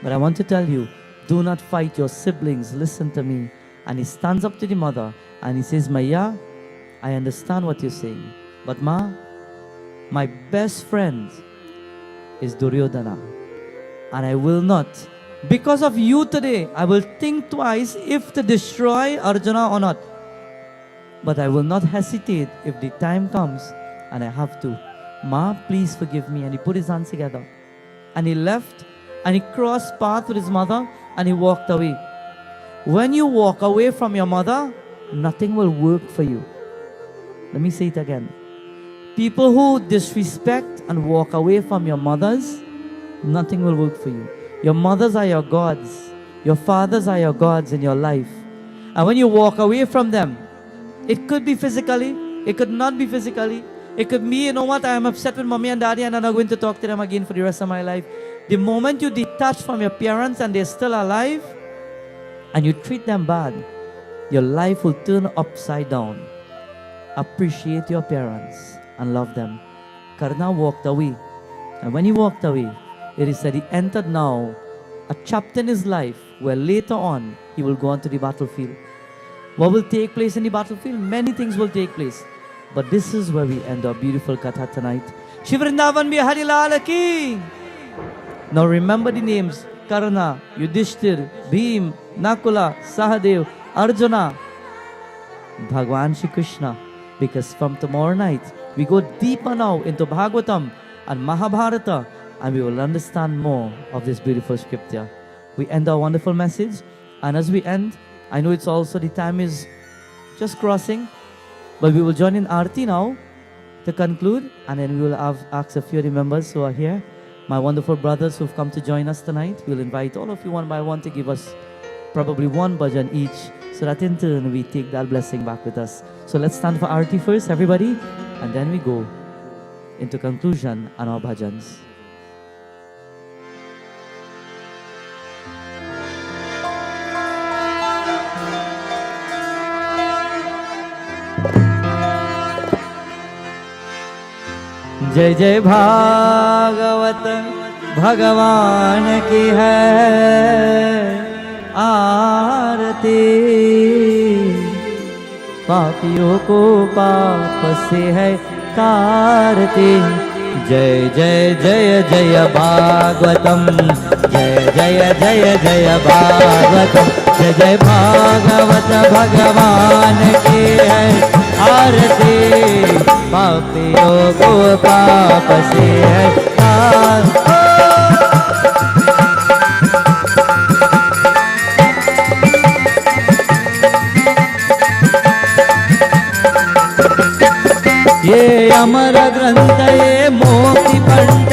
But I want to tell you, do not fight your siblings. Listen to me. And he stands up to the mother and he says, Maya, I understand what you're saying. But Ma, my best friend is Duryodhana. And I will not. Because of you today, I will think twice if to destroy Arjuna or not. But I will not hesitate if the time comes and I have to. Ma, please forgive me. And he put his hands together. And he left and he crossed path with his mother and he walked away. When you walk away from your mother, nothing will work for you. Let me say it again. People who disrespect and walk away from your mothers, nothing will work for you. Your mothers are your gods. Your fathers are your gods in your life. And when you walk away from them, it could be physically, it could not be physically. It could be, you know what, I am upset with mommy and daddy and I'm not going to talk to them again for the rest of my life. The moment you detach from your parents and they're still alive, and you treat them bad, your life will turn upside down. Appreciate your parents and love them. Karna walked away. And when he walked away, it is that he entered now a chapter in his life where later on he will go on to the battlefield. What will take place in the battlefield? Many things will take place. But this is where we end our beautiful katha tonight. Shiva Vrindavan Bihari Lal Ki. Now remember the names. Karna, Yudhishthir, Bhim, Nakula, Sahadev, Arjuna, Bhagwan Shri Krishna. Because from tomorrow night, we go deeper now into Bhagavatam and Mahabharata, and we will understand more of this beautiful scripture. We end our wonderful message, and as we end, I know it's also the time is just crossing, but we will join in Aarti now to conclude, and then we will ask a few of the members who are here, my wonderful brothers who've come to join us tonight. We'll invite all of you one by one to give us probably one bhajan each, so that in turn we take that blessing back with us. So let's stand for Aarti first, everybody, and then we go into conclusion and our bhajans. जय जय भागवत भगवान की है आरती, पापियों को पाप से है तारती। जय जय जय जय भागवतम, जय जय जय जय भागवतम, जय जय भागवत भगवान की है आरती, पापियों को पाप से है तारती। ये अमर ग्रंथ ये मोक्ति पंथ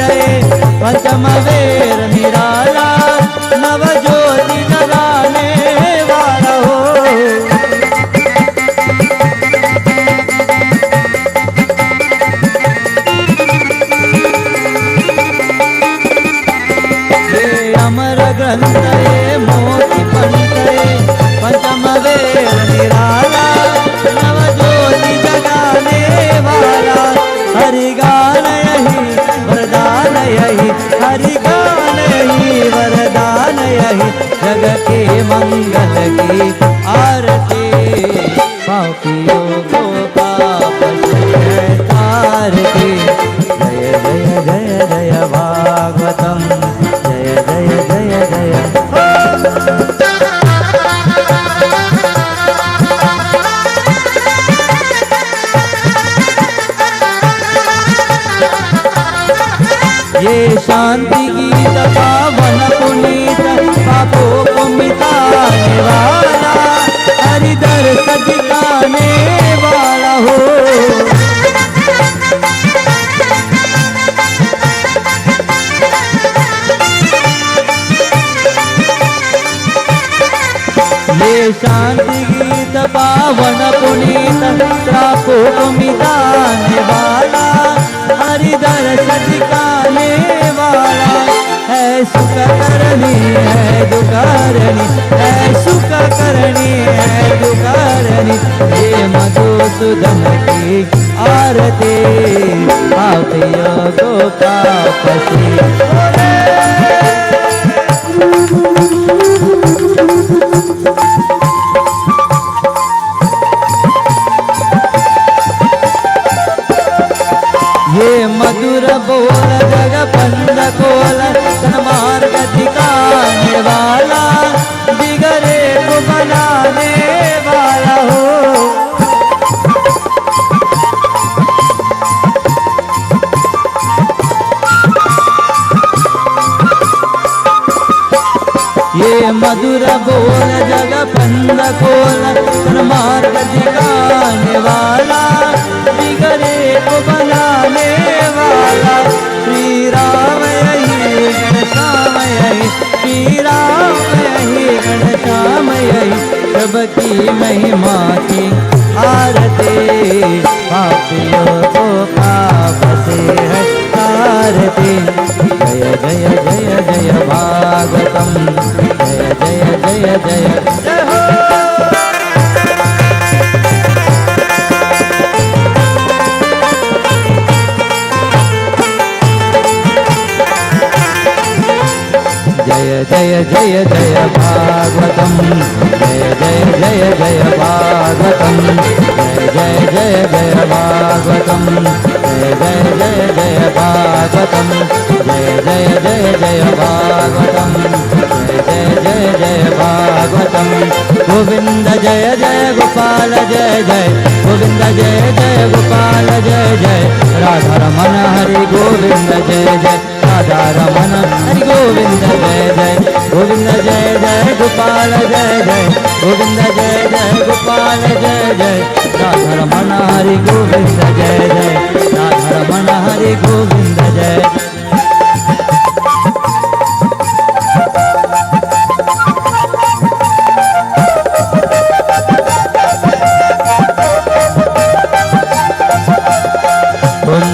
पंचम वेर निराला, नव ज्योति जगाने वाला हो। ये अमर ग्रंथ ये मोक्ति पंथ पंचम वेर निराला, नव ज्योति जगाने वाला। हरि गान यही वरदान यही, हरि गान यही वरदान यही, जग के मंगल की आरती, पापियों को पाप से तारती। जय जय जय जय भागवतम, जय जय जय जय। ये शांति गीत पावन पुनीत, पापों को मिटाने वाला, हरि दर्श दिखाने वाला हो। ये शांति गीत पावन पुनीत, पापों को मिटाने वाला, हरि दर्श दिखाने वाला है। सुख योगो पापसी ये मधुर बोल जग पंद कोल तन मार्ग दिखाने वाला बिगड़े को बनाने वाला हो ये मधुर बोल जग पंद कोल तन मार्ग दिखाने वाला बिगड़े को बनाने वाला श्री राम यही गणश्याम यही श्री राम यही गणश्याम यही सबकी महिमा की आरती पापियों को पाप से है आरती जय जय जय जय भागवतम जय जय जय जय जय हो जय जय जय जय भागवतम जय जय जय जय भागवतम जय जय जय भागवतम जय जय जय जय भागवतम जय जय जय जय भागवतम जय जय जय जय भागवतम गोविंद जय जय गोपाल जय जय गोविंद जय जय गोपाल जय जय राधा रमण हरि गोविंद जय जय राधा रमण हरि गोविंद जय जय गोविंद जय जय गोपाल जय जय गोविंद जय जय गोपाल जय जय राधा रमण हरि गोविंद जय जय राधा रमण हरि गोविंद जय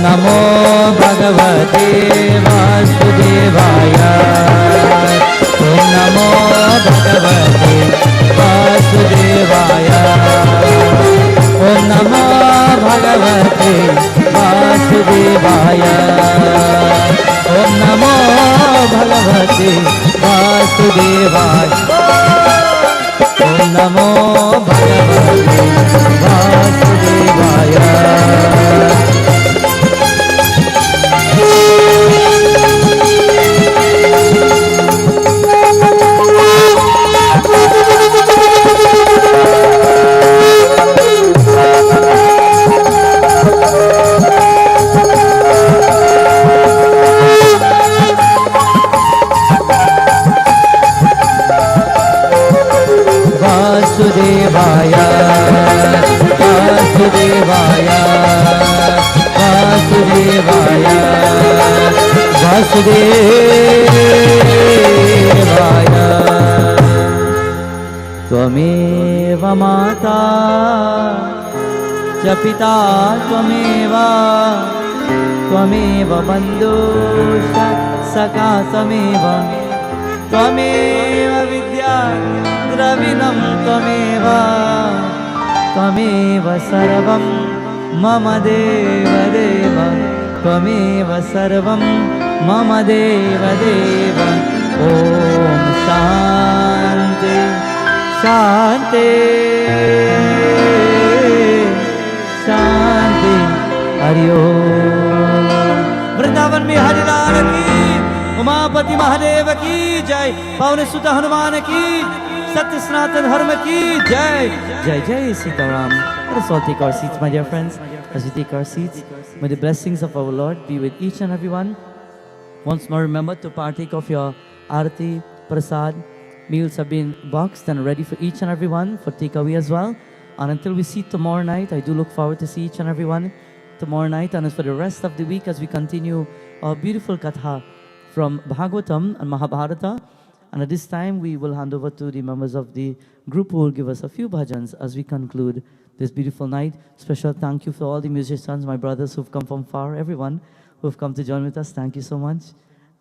नमो भगवते वासुदेवाय नमो भगवते वासुदेवाय ओम नमो भगवते वासुदेवाय ओम नमो भगवते वासुदेवाय ओम नमो भगवते वासुदेवाय वासुदेवाय वासुदेवाय वासुदेवाय वासुदेवाय त्वमेव माता च पिता त्वमेव त्वमेव बन्धुश्च सखा त्वमेव त्वमेव विद्या द्रविणं त्वमेव त्वमेव सर्वं मम देव देव त्वमेव सर्वं मम देव देव ॐ शान्ति शान्ति शान्ति हरि ओम वृंदावन में हरिलाल की उमापति महादेव की जय पवन सुत हनुमान की सत्य सनातन धर्म की जय जय जय Sitaram. Let us all take our seats, my dear friends. As we take our seats, may the blessings of our Lord be with each and every one. Once more, remember to partake of your Aarti, Prasad. Meals have been boxed and ready for each and every one for takeaway as well. And until we see tomorrow night, I do look forward to see each and every one tomorrow night. And as for the rest of the week, as we continue our beautiful katha from Bhagwatam and Mahabharata. And at this time, we will hand over to the members of the group who will give us a few bhajans as we conclude this beautiful night. Special thank you for all the musicians, my brothers who've come from far, everyone who've come to join with us. Thank you so much.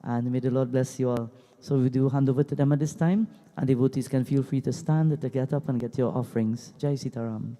And may the Lord bless you all. So we do hand over to them at this time. And devotees can feel free to stand, to get up and get your offerings. Jai Sitaram.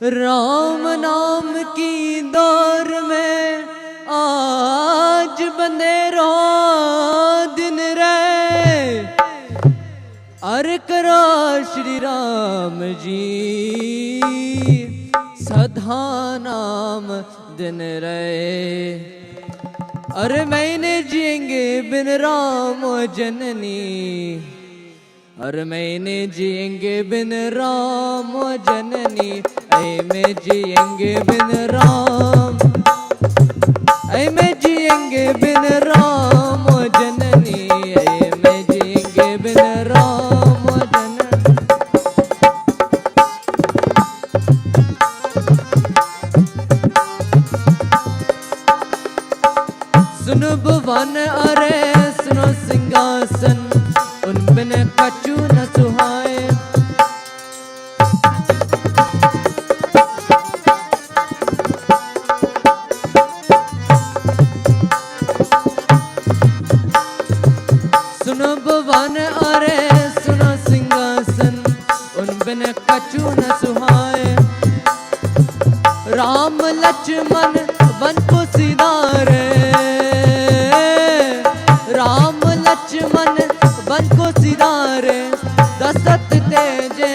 Ram नाम की दौर में आज बंदे रो दिन रे, अरे करो श्री राम जी सदा नाम दिन रे। अरे मैंने जिएंगे बिन राम जननी, अरे मैंने जिएंगे बिन राम जननी, ऐ मैं जिएंगे बिन राम, ऐ मैं जिएंगे बिन राम जननी, ऐ मैं जिएंगे बिन राम जननी। सुनो भुवन अरे सुनो सिंहासन, उन बिन कछु न सुहाए। सुनो भुवन अरे सुनो सिंहासन, उन बिन कछु न सुहाए। राम लक्ष्मण वन को सिधारे, राम लक्ष्मण वन को सिधारे, दशरथ तेजे